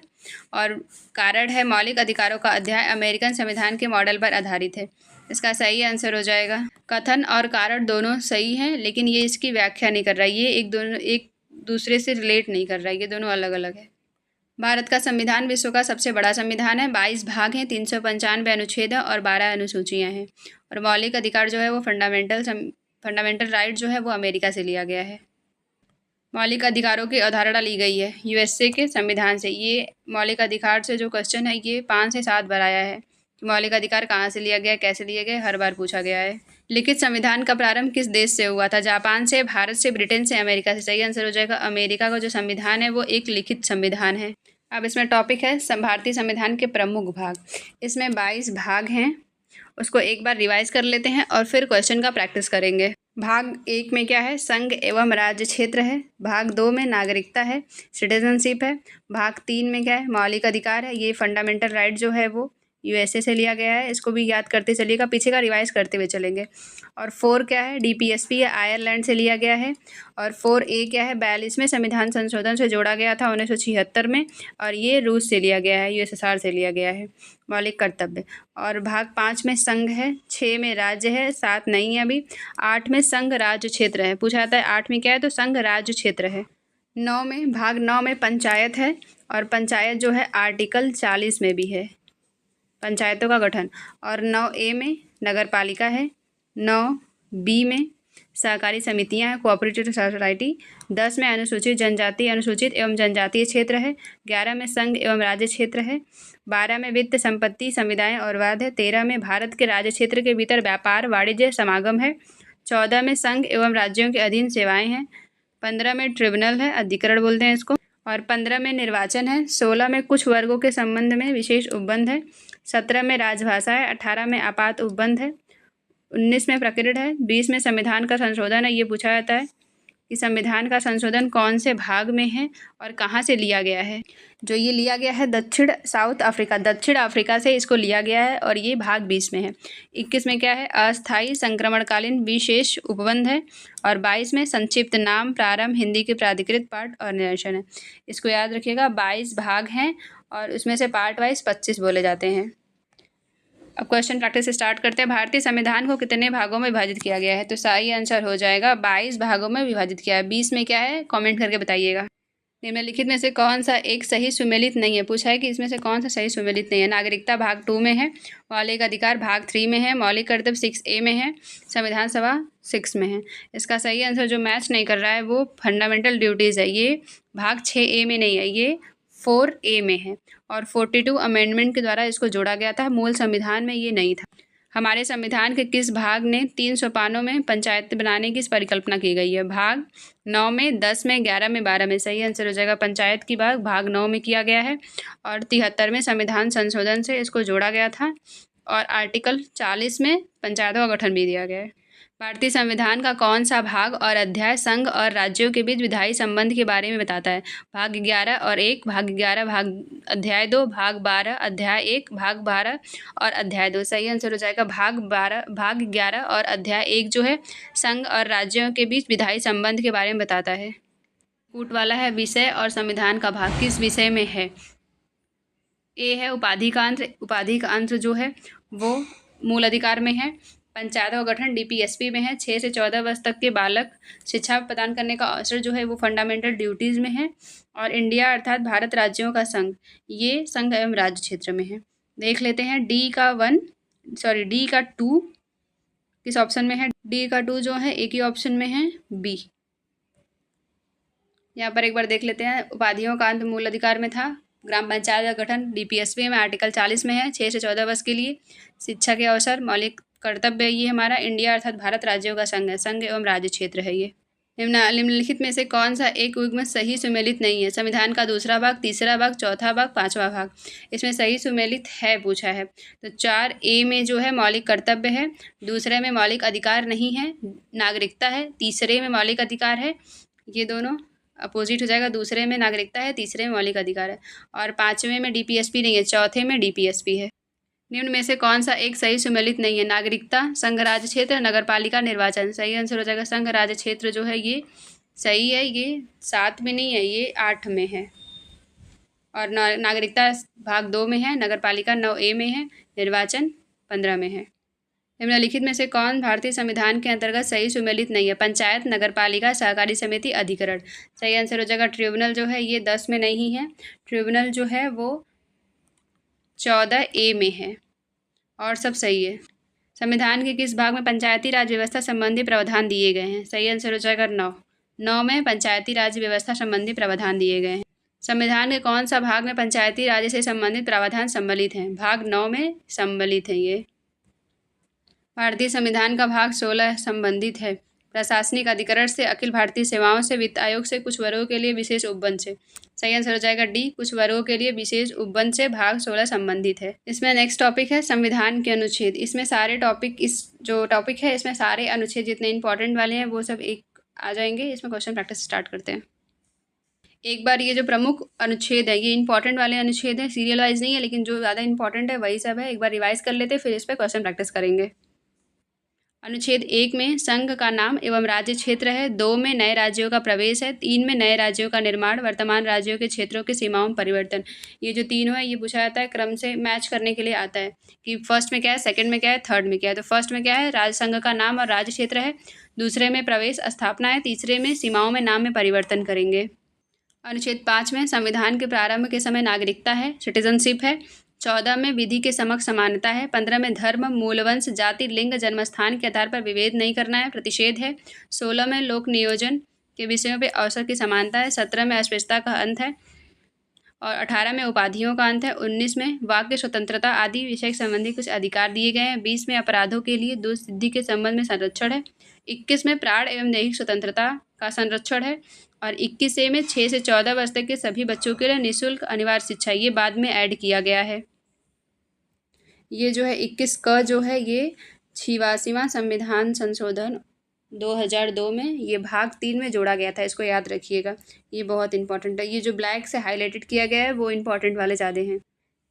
और कारण है मौलिक अधिकारों का अध्याय अमेरिकन संविधान के मॉडल पर आधारित है। इसका सही आंसर हो जाएगा। कथन और कारण दोनों सही हैं, लेकिन ये इसकी व्याख्या नहीं कर रहा है, ये एक दूसरे से रिलेट नहीं कर रहा है, ये दोनों अलग अलग है। भारत का संविधान विश्व का सबसे बड़ा संविधान है। 22 भाग हैं, 395 अनुच्छेद हैं और 12 अनुसूचियाँ हैं। और मौलिक अधिकार जो है वो फंडामेंटल राइट जो है वो अमेरिका से लिया गया है। मौलिक अधिकारों की अवधारणा ली गई है यूएसए के संविधान से। ये मौलिक अधिकार से जो क्वेश्चन है ये 5 से 7 बार आया है कि मौलिक अधिकार कहाँ से लिया गया, कैसे लिया गया, हर बार पूछा गया है। लिखित संविधान का प्रारंभ किस देश से हुआ था? जापान से, भारत से, ब्रिटेन से, अमेरिका से। सही आंसर हो जाएगा अमेरिका का जो संविधान है वो एक लिखित संविधान है। अब इसमें टॉपिक है भारतीय संविधान के प्रमुख भाग। इसमें 22 भाग हैं, उसको एक बार रिवाइज कर लेते हैं और फिर क्वेश्चन का प्रैक्टिस करेंगे। भाग 1 में क्या है? संघ एवं राज्य क्षेत्र है। भाग 2 में नागरिकता है, सिटीजनशिप है। भाग 3 में क्या है? मौलिक अधिकार है। ये फंडामेंटल राइट जो है वो यूएसए से लिया गया है, इसको भी याद करते चलिएगा, पीछे का रिवाइज करते हुए चलेंगे। और 4 क्या है? डीपीएसपी है, आयरलैंड से लिया गया है। और 4A क्या है? 42वें संविधान संशोधन से जोड़ा गया था 1976 में और ये रूस से लिया गया है, यूएसएसआर से लिया गया है। मौलिक कर्तव्य। और भाग 5 में संघ है, 6 में राज्य है, 7 नहीं है अभी, 8 में संघ राज्य क्षेत्र है। पूछा जाता है 8 में क्या है, तो संघ राज्य क्षेत्र है। भाग 9 में पंचायत है और पंचायत जो है आर्टिकल 40 में भी है, पंचायतों का गठन। और 9A में नगर पालिका है, 9 बी में सहकारी समितियां हैं, कोऑपरेटिव सोसाइटी। 10 में अनुसूचित जनजाति, अनुसूचित एवं जनजातीय क्षेत्र है। 11 में संघ एवं राज्य क्षेत्र है। 12 में वित्त, संपत्ति, संविदाएं और वाद है। 13 में भारत के राज्य क्षेत्र के भीतर व्यापार, वाणिज्य, समागम है। 14 में संघ एवं राज्यों के अधीन सेवाएं हैं। 15 में ट्रिब्यूनल है, अधिकरण बोलते हैं इसको। और 15 में निर्वाचन है। 16 में कुछ वर्गों के संबंध में विशेष उपबंध है। 17 में राजभाषा है। 18 में आपात उपबंध है। 19 में प्रकृति है। 20 में संविधान का संशोधन है। ये पूछा जाता है कि संविधान का संशोधन कौन से भाग में है और कहाँ से लिया गया है। जो ये लिया गया है दक्षिण अफ्रीका से इसको लिया गया है और ये भाग 20 में है। 21 में क्या है, अस्थायी संक्रमणकालीन विशेष उपबंध है। और 22 में संक्षिप्त नाम, प्रारंभ, हिंदी के प्राधिकृत पाठ और निर्देशन है। इसको याद रखिएगा, 22 भाग हैं और उसमें से पार्ट वाइज 25 बोले जाते हैं। अब क्वेश्चन प्रैक्टिस स्टार्ट करते हैं। भारतीय संविधान को कितने भागों में विभाजित किया गया है? तो सही आंसर हो जाएगा 22 भागों में विभाजित किया है। 20 में क्या है, कमेंट करके बताइएगा। निम्नलिखित में से कौन सा एक सही सुमेलित नहीं है? पूछा है कि इसमें से कौन सा सही सुमेलित नहीं है। नागरिकता भाग 2 में है, मौलिक अधिकार भाग 3 में है, मौलिक कर्तव्य 6A में है, संविधान सभा 6 में है। इसका सही आंसर जो मैच नहीं कर रहा है वो फंडामेंटल ड्यूटीज़ है। ये भाग 6A में नहीं है, ये 4A में है और 42 अमेंडमेंट के द्वारा इसको जोड़ा गया था। मूल संविधान में ये नहीं था। हमारे संविधान के किस भाग ने 300 पानों में पंचायत बनाने की परिकल्पना की गई है? भाग 9 में, 10 में, 11 में, 12 में। सही आंसर हो जाएगा पंचायत की भाग 9 में किया गया है और 73वें संविधान संशोधन से इसको जोड़ा गया था और आर्टिकल 40 में पंचायतों का गठन भी दिया गया है। भारतीय संविधान का कौन सा भाग और अध्याय संघ और राज्यों के बीच विधायी संबंध के बारे में बताता है? भाग 11 और 1, भाग 11 भाग अध्याय 2, भाग 12 अध्याय 1, भाग 12 और अध्याय 2। सही आंसर हो जाएगा भाग 11 और अध्याय 1 जो है संघ और राज्यों के बीच विधायी संबंध के बारे में बताता है। कूट वाला है विषय और संविधान का भाग किस विषय में है? ए है उपाधि का अंतर जो है वो मूल अधिकार में है। पंचायतों का गठन DPSP में है। 6 से 14 वर्ष तक के बालक शिक्षा प्रदान करने का अवसर जो है वो फंडामेंटल ड्यूटीज़ में है। और इंडिया अर्थात भारत राज्यों का संघ, ये संघ एवं राज्य क्षेत्र में है। देख लेते हैं डी का 2 किस ऑप्शन में है? डी का 2 जो है एक ही ऑप्शन में है, बी। यहाँ पर एक बार देख लेते हैं। उपाधियों का अंत मूल अधिकार में था। ग्राम पंचायत का गठन DPSP में आर्टिकल 40 में है। 6 से 14 वर्ष के लिए शिक्षा के अवसर, मौलिक कर्तव्य, ये हमारा इंडिया अर्थात भारत राज्यों का संघ है, संघ एवं राज्य क्षेत्र है ये। निम्नलिखित में से कौन सा एक युग्म सही सुमेलित नहीं है? संविधान का दूसरा भाग, तीसरा भाग, चौथा भाग, पांचवा भाग। इसमें सही सुमेलित है पूछा है तो 4A में जो है मौलिक कर्तव्य है, दूसरे में मौलिक अधिकार नहीं है, नागरिकता है, तीसरे में मौलिक अधिकार है। ये दोनों अपोजिट हो जाएगा, दूसरे में नागरिकता है, तीसरे में मौलिक अधिकार है। और 5वें में DPSP नहीं है, चौथे में DPSP है। निम्न में से कौन सा एक सही सुमेलित नहीं है? नागरिकता, संघ राज्य क्षेत्र, नगरपालिका, निर्वाचन। सही आंसर हो जाएगा संघ राज्य क्षेत्र जो है ये सही है। ये 7 में नहीं है, ये 8 में है। और नागरिकता भाग 2 में है, नगरपालिका 9A में है, निर्वाचन 15 में है। निम्नलिखित में से कौन भारतीय संविधान के अंतर्गत सही सुमेलित नहीं है? पंचायत, नगरपालिका, सहकारी समिति, अधिकरण। सही आंसर हो जाएगा ट्रिब्यूनल जो है ये 10 में नहीं है। ट्रिब्यूनल जो है वो 14A में है और सब सही है। संविधान के किस भाग में पंचायती राज व्यवस्था संबंधी प्रावधान दिए गए हैं? सही आंसर हो जाएगा 9 में पंचायती राज व्यवस्था संबंधी प्रावधान दिए गए हैं। संविधान के कौन सा भाग में पंचायती राज से संबंधित प्रावधान सम्मिलित हैं? भाग 9 में सम्मिलित है ये। भारतीय संविधान का भाग 16 संबंधित है प्रशासनिक अधिकरण से, अखिल भारतीय सेवाओं से, वित्त आयोग से, कुछ वर्गों के लिए विशेष उपबंध से। सही आंसर हो जाएगा डी, कुछ वर्गों के लिए विशेष उपबंध से भाग 16 संबंधित है। इसमें नेक्स्ट टॉपिक है संविधान के अनुच्छेद। इसमें सारे टॉपिक, इस जो टॉपिक है इसमें सारे अनुच्छेद जितने इंपॉर्टेंट वाले हैं वो सब एक आ जाएंगे। इसमें क्वेश्चन प्रैक्टिस स्टार्ट करते हैं। एक बार ये जो प्रमुख अनुच्छेद है ये इंपॉर्टेंट वाले अनुच्छेद हैं, सीरियल वाइज नहीं है लेकिन जो ज़्यादा इंपॉर्टेंट है वही सब है। एक बार रिवाइज कर लेते फिर इस पर क्वेश्चन प्रैक्टिस करेंगे। अनुच्छेद 1 में संघ का नाम एवं राज्य क्षेत्र है। 2 में नए राज्यों का प्रवेश है। 3 में नए राज्यों का निर्माण, वर्तमान राज्यों के क्षेत्रों के सीमाओं में परिवर्तन। ये जो तीनों है ये पूछा जाता है, क्रम से मैच करने के लिए आता है कि फर्स्ट में क्या है, सेकंड में क्या है, थर्ड में क्या है। तो फर्स्ट में क्या है, राज्य संघ का नाम और राज्य क्षेत्र है। दूसरे में प्रवेश स्थापना है। तीसरे में सीमाओं में नाम में परिवर्तन करेंगे। अनुच्छेद 5 में संविधान के प्रारंभ के समय नागरिकता है, सिटीजनशिप है। 14 में विधि के समक्ष समानता है। 15 में धर्म, मूलवंश, जाति, लिंग, जन्मस्थान के आधार पर विभेद नहीं करना है, प्रतिषेध है। 16 में लोक नियोजन के विषयों पर अवसर की समानता है। 17 में अस्पृश्यता का अंत है और 18 में उपाधियों का अंत है। 19 में वाक्य स्वतंत्रता आदि विषय संबंधी कुछ अधिकार दिए गए हैं। 20 में अपराधों के लिए दोष सिद्धि के संबंध में संरक्षण है। 21 में प्राण एवं दैहिक स्वतंत्रता का संरक्षण है और 21A में 6 से 14 वर्ष तक के सभी बच्चों के लिए निःशुल्क अनिवार्य शिक्षा, ये बाद में ऐड किया गया है। ये जो है 21 का जो है ये 86वां संविधान संशोधन 2002 में ये भाग 3 में जोड़ा गया था, इसको याद रखिएगा, ये बहुत इंपॉर्टेंट है। ये जो ब्लैक से हाईलाइटेड किया गया है वो इंपॉर्टेंट वाले ज़्यादा हैं।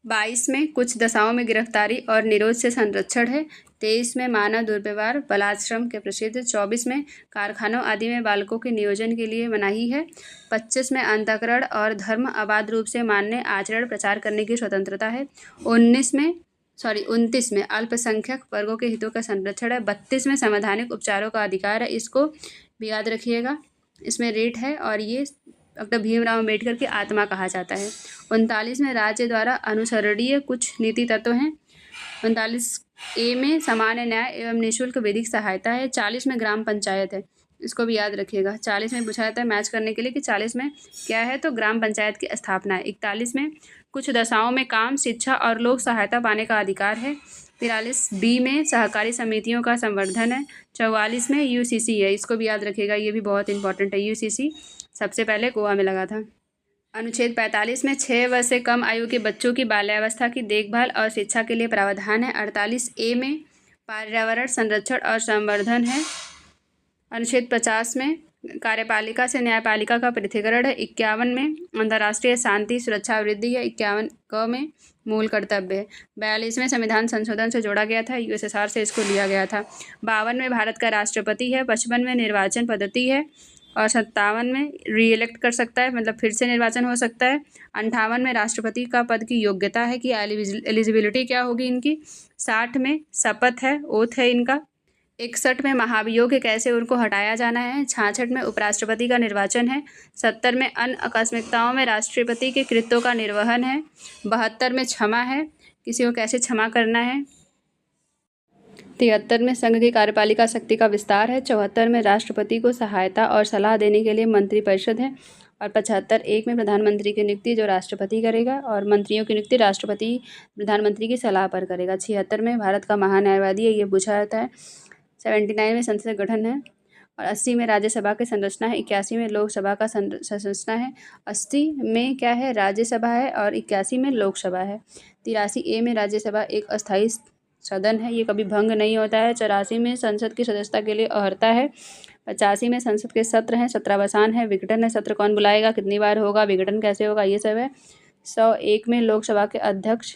22 में कुछ दशाओं में गिरफ्तारी और निरोध से संरक्षण है। 23 में मानव दुर्व्यवहार बलात्श्रम के प्रसिद्ध। 24 में कारखानों आदि में बालकों के नियोजन के लिए मनाही है। 25 में अंतःकरण और धर्म अबाध रूप से मान्य आचरण प्रचार करने की स्वतंत्रता है। 29 में अल्पसंख्यक वर्गों के हितों का संरक्षण है। 32 में संवैधानिक उपचारों का अधिकार है, इसको भी याद रखिएगा। इसमें रेट है और ये डॉक्टर भीमराव अम्बेडकर की आत्मा कहा जाता है। 39 में राज्य द्वारा अनुसरणीय कुछ नीति तत्व हैं। 39A में सामान्य न्याय एवं निःशुल्क विधिक सहायता है। 40 में ग्राम पंचायत है, इसको भी याद रखिएगा। 40 में पूछा जाता है मैच करने के लिए कि 40 में क्या है, तो ग्राम पंचायत की स्थापना है। 41 में कुछ दशाओं में काम, शिक्षा और लोक सहायता पाने का अधिकार है। 43B में सहकारी समितियों का संवर्धन है। 44 में UCC है, इसको भी याद रखिएगा, ये भी बहुत इंपॉर्टेंट है। UCC सबसे पहले गोवा में लगा था। अनुच्छेद 45 में 6 वर्ष से कम आयु के बच्चों की बाल्यावस्था की देखभाल और शिक्षा के लिए प्रावधान है। 48A में पर्यावरण संरक्षण और संवर्धन है। अनुच्छेद 50 में कार्यपालिका से न्यायपालिका का पृथक्करण है। 51 में अंतर्राष्ट्रीय शांति सुरक्षा वृद्धि है। 51 में मूल कर्तव्य है। 42 में संविधान संशोधन से जोड़ा गया था, USSR से इसको लिया गया था। 52 में भारत का राष्ट्रपति है। 55 में निर्वाचन पद्धति है और 57 में रीइलेक्ट कर सकता है, मतलब फिर से निर्वाचन हो सकता है। 58 में राष्ट्रपति का पद की योग्यता है कि एलिजिबिलिटी क्या होगी इनकी। 60 में शपथ है, ओथ है इनका। 61 में महाभियोग कैसे उनको हटाया जाना है। 66 में उपराष्ट्रपति का निर्वाचन है। 70 में अन्य आकस्मिकताओं में राष्ट्रपति के कृत्यों का निर्वहन है। 72 में क्षमा है, किसी को कैसे क्षमा करना है। 73 में संघ की कार्यपालिका शक्ति का विस्तार है। 74 में राष्ट्रपति को सहायता और सलाह देने के लिए मंत्रिपरिषद है। और 75(1) में प्रधानमंत्री की नियुक्ति जो राष्ट्रपति करेगा और मंत्रियों की नियुक्ति राष्ट्रपति प्रधानमंत्री की सलाह पर करेगा। 76 में भारत का महान्यायवादी है, ये पूछा जाता है। 79 में संसद गठन है और 80 में राज्यसभा की संरचना है। 81 में लोकसभा का संरचना है। 80 में क्या है, राज्यसभा है और 81 में लोकसभा है। 83A में राज्यसभा एक अस्थायी सदन है, ये कभी भंग नहीं होता है। 84 में संसद की सदस्यता के लिए अर्हता है। 85 में संसद के सत्र हैं, सत्रावसान है, विघटन है, सत्र कौन बुलाएगा, कितनी बार होगा, विघटन कैसे होगा, ये सब है। 101 में लोकसभा के अध्यक्ष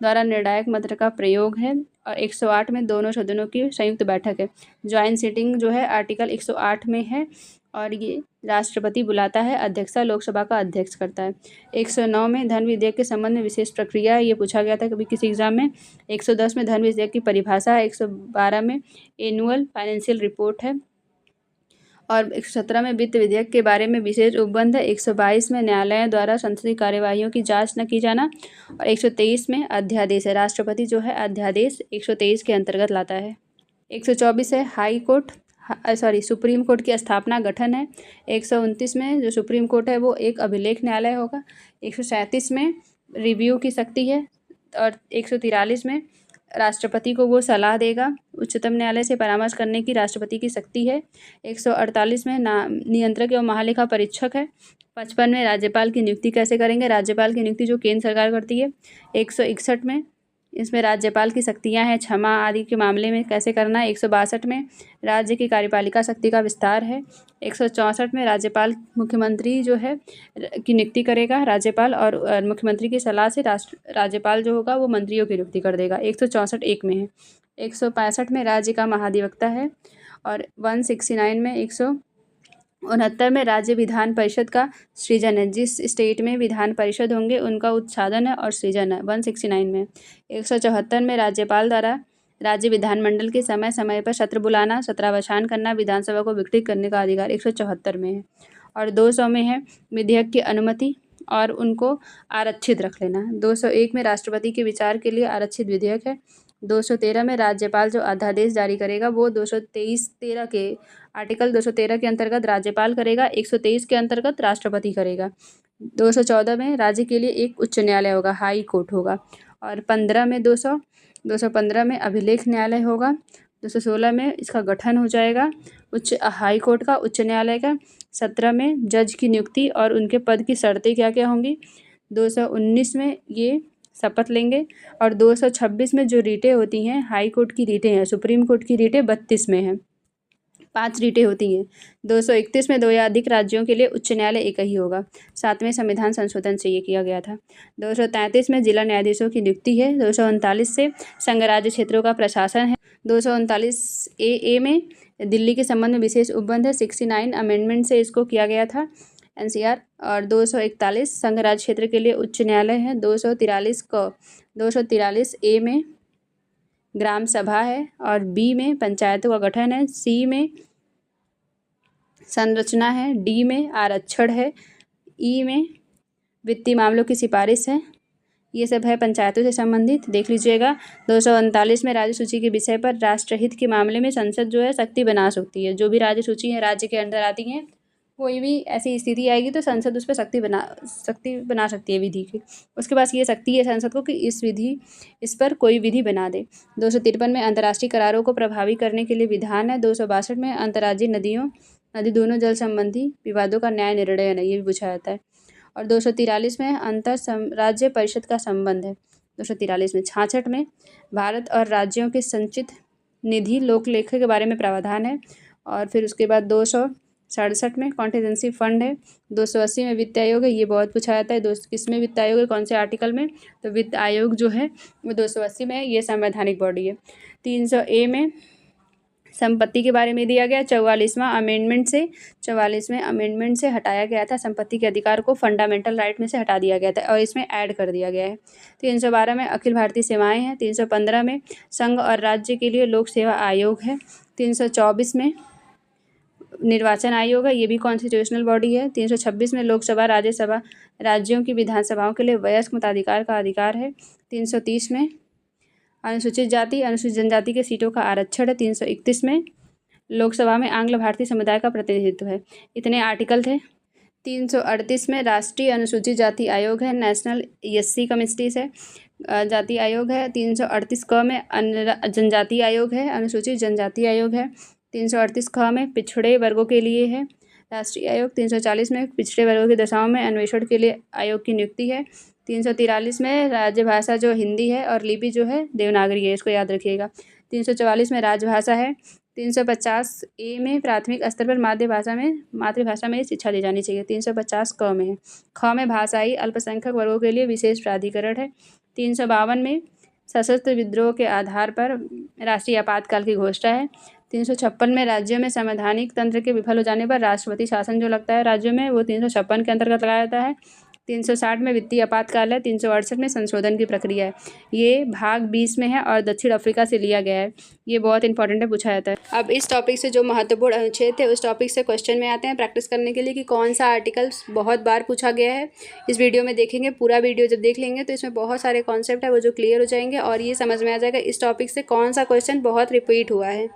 द्वारा निर्णायक मंत्र का प्रयोग है और 108 में दोनों सदनों की संयुक्त बैठक है। ज्वाइंट सीटिंग जो है आर्टिकल 108 में है और ये राष्ट्रपति बुलाता है, अध्यक्षता लोकसभा का अध्यक्ष करता है। 109 में धन विधेयक के संबंध में विशेष प्रक्रिया, ये पूछा गया था कभी किसी एग्जाम में। 110 में धन विधेयक की परिभाषा है। 112 में एनुअल फाइनेंशियल रिपोर्ट है और 117 में वित्त विधेयक के बारे में विशेष उपबंध है। 122 में न्यायालयों द्वारा संसदीय कार्यवाहियों की जांच न की जाना और 123 में अध्यादेश है, राष्ट्रपति जो है अध्यादेश 123 के अंतर्गत लाता है। 124 है सुप्रीम कोर्ट की स्थापना गठन है। 129 में जो सुप्रीम कोर्ट है वो एक अभिलेख न्यायालय होगा। 137 में रिव्यू की शक्ति है और 143 में राष्ट्रपति को वो सलाह देगा, उच्चतम न्यायालय से परामर्श करने की राष्ट्रपति की शक्ति है। 148 में नियंत्रक एवं महालेखा परीक्षक है। 55 में राज्यपाल की नियुक्ति कैसे करेंगे, राज्यपाल की नियुक्ति जो केंद्र सरकार करती है। 161 में इसमें राज्यपाल की शक्तियां हैं, क्षमा आदि के मामले में कैसे करना है। 162 में राज्य की कार्यपालिका शक्ति का विस्तार है। 164 में राज्यपाल मुख्यमंत्री जो है की नियुक्ति करेगा राज्यपाल और मुख्यमंत्री की सलाह से राज्यपाल जो होगा वो मंत्रियों की नियुक्ति कर देगा। 164(1) में है। 165 में राज्य का महाधिवक्ता है और 169 में 169 में राज्य विधान परिषद का सृजन है, जिस स्टेट में विधान परिषद होंगे उनका उत्साधन है और सृजन है 169 में। 174 में राज्यपाल द्वारा राज्य विधानमंडल के समय समय पर सत्र बुलाना, सत्रावसान करना, विधानसभा को विघटित करने का अधिकार 174 में है। और 200 में है विधेयक की अनुमति और उनको आरक्षित रख लेना है। 201 में राष्ट्रपति के विचार के लिए आरक्षित विधेयक है। 213 में राज्यपाल जो अध्यादेश जारी करेगा वो 223(13) के आर्टिकल 213 के अंतर्गत राज्यपाल करेगा, 123 के अंतर्गत राष्ट्रपति करेगा। 214 में राज्य के लिए एक उच्च न्यायालय होगा, हाई कोर्ट होगा। और 215 में अभिलेख न्यायालय होगा। 216 में इसका गठन हो जाएगा हाई कोर्ट का, उच्च न्यायालय का। 17 में जज की नियुक्ति और उनके पद की शर्तें क्या क्या होंगी। 219 में ये शपथ लेंगे। और 226 में जो रीटें होती हैं, हाई कोर्ट की रीटें हैं, सुप्रीम कोर्ट की रीटें 32 में हैं, 5 रीटें होती हैं। 231 में 2 या अधिक राज्यों के लिए उच्च न्यायालय एक ही होगा। 7वें संविधान संशोधन से ये किया गया था। 233 में जिला न्यायाधीशों की नियुक्ति है। 239 से संघ राज्य क्षेत्रों का प्रशासन है। 239 ए में दिल्ली के संबंध में विशेष उपबंध है। 69 अमेंडमेंट से इसको किया गया था, NCR। और 241 संघ राज्य क्षेत्र के लिए उच्च न्यायालय है। 243 ए में ग्राम सभा है और बी में पंचायतों का गठन है, सी में संरचना है, डी में आरक्षण है, ई में वित्तीय मामलों की सिफारिश है। ये सब है पंचायतों से संबंधित, देख लीजिएगा। 239 में राज्य सूची के विषय पर राष्ट्रहित के मामले में संसद जो है सख्ती बना सकती है। जो भी राज्य सूची है राज्य के अंदर आती हैं, कोई भी ऐसी स्थिति आएगी तो संसद उस पर सख्ती बना सकती है विधि की। उसके पास ये शक्ति है संसद को कि इस पर कोई विधि बना दे। 253 में अंतर्राष्ट्रीय करारों को प्रभावी करने के लिए विधान है। 262 में अंतर्राज्यीय नदी दोनों जल संबंधी विवादों का न्याय निर्णय है, ये भी पूछा जाता है। और 243 में अंतर राज्य परिषद का संबंध है। 243 में 66 में भारत और राज्यों के संचित निधि लोकलेखा के बारे में प्रावधान है। और फिर उसके बाद 267 में कॉन्टीजेंसी फंड है। 280 में वित्त आयोग है, ये बहुत पूछा जाता है। किसमें वित्त आयोग है, कौन से आर्टिकल में, तो वित्त आयोग जो है वो 280 में है, ये संवैधानिक बॉडी है। 300 में संपत्ति के बारे में दिया गया। 44वें अमेंडमेंट से हटाया गया था, संपत्ति के अधिकार को फंडामेंटल राइट में से हटा दिया गया था और इसमें ऐड कर दिया गया है। 312 में अखिल भारतीय सेवाएं हैं। 315 में संघ और राज्य के लिए लोक सेवा आयोग है। 324 में निर्वाचन आयोग है, ये भी कॉन्स्टिट्यूशनल बॉडी है। 326 में लोकसभा राज्यसभा राज्यों की विधानसभाओं के लिए वयस्क मताधिकार का अधिकार है। 330 में अनुसूचित जाति अनुसूचित जनजाति के सीटों का आरक्षण है। 331 में लोकसभा में आंग्ल भारतीय समुदाय का प्रतिनिधित्व है। इतने आर्टिकल थे। 338 में राष्ट्रीय अनुसूचित जाति आयोग है, नेशनल SC कमिटीज है, जाति आयोग है। 338 क में जनजाति आयोग है, अनुसूचित जनजाति आयोग है। 338 ख में पिछड़े वर्गों के लिए है राष्ट्रीय आयोग। 340 में पिछड़े वर्गों की दशाओं में अन्वेषण के लिए आयोग की नियुक्ति है। 343 में राजभाषा जो हिंदी है और लिपि जो है देवनागरी है, इसको याद रखिएगा। 344 में राजभाषा है। 350 ए में प्राथमिक स्तर पर मातृभाषा में शिक्षा दी जानी चाहिए। 350 क में है। ख में भाषाई अल्पसंख्यक वर्गों के लिए विशेष प्राधिकरण है। 352 में सशस्त्र विद्रोह के आधार पर राष्ट्रीय आपातकाल की घोषणा है। 356 में राज्यों में संवैधानिक तंत्र के विफल हो जाने पर राष्ट्रपति शासन जो लगता है राज्यों में, वो 356 के अंतर्गत लगाया जाता है। 360 में वित्तीय आपातकाल है। 368 में संशोधन की प्रक्रिया है, ये भाग 20 में है और दक्षिण अफ्रीका से लिया गया है। ये बहुत इंपॉर्टेंट है, पूछा जाता है। अब इस टॉपिक से जो महत्वपूर्ण अनुच्छेद थे उस टॉपिक से क्वेश्चन में आते हैं प्रैक्टिस करने के लिए कि कौन सा आर्टिकल बहुत बार पूछा गया है। इस वीडियो में देखेंगे, पूरा वीडियो जब देख लेंगे तो इसमें बहुत सारे कॉन्सेप्ट है वो जो क्लियर हो जाएंगे और ये समझ में आ जाएगा इस टॉपिक से कौन सा क्वेश्चन बहुत रिपीट हुआ है।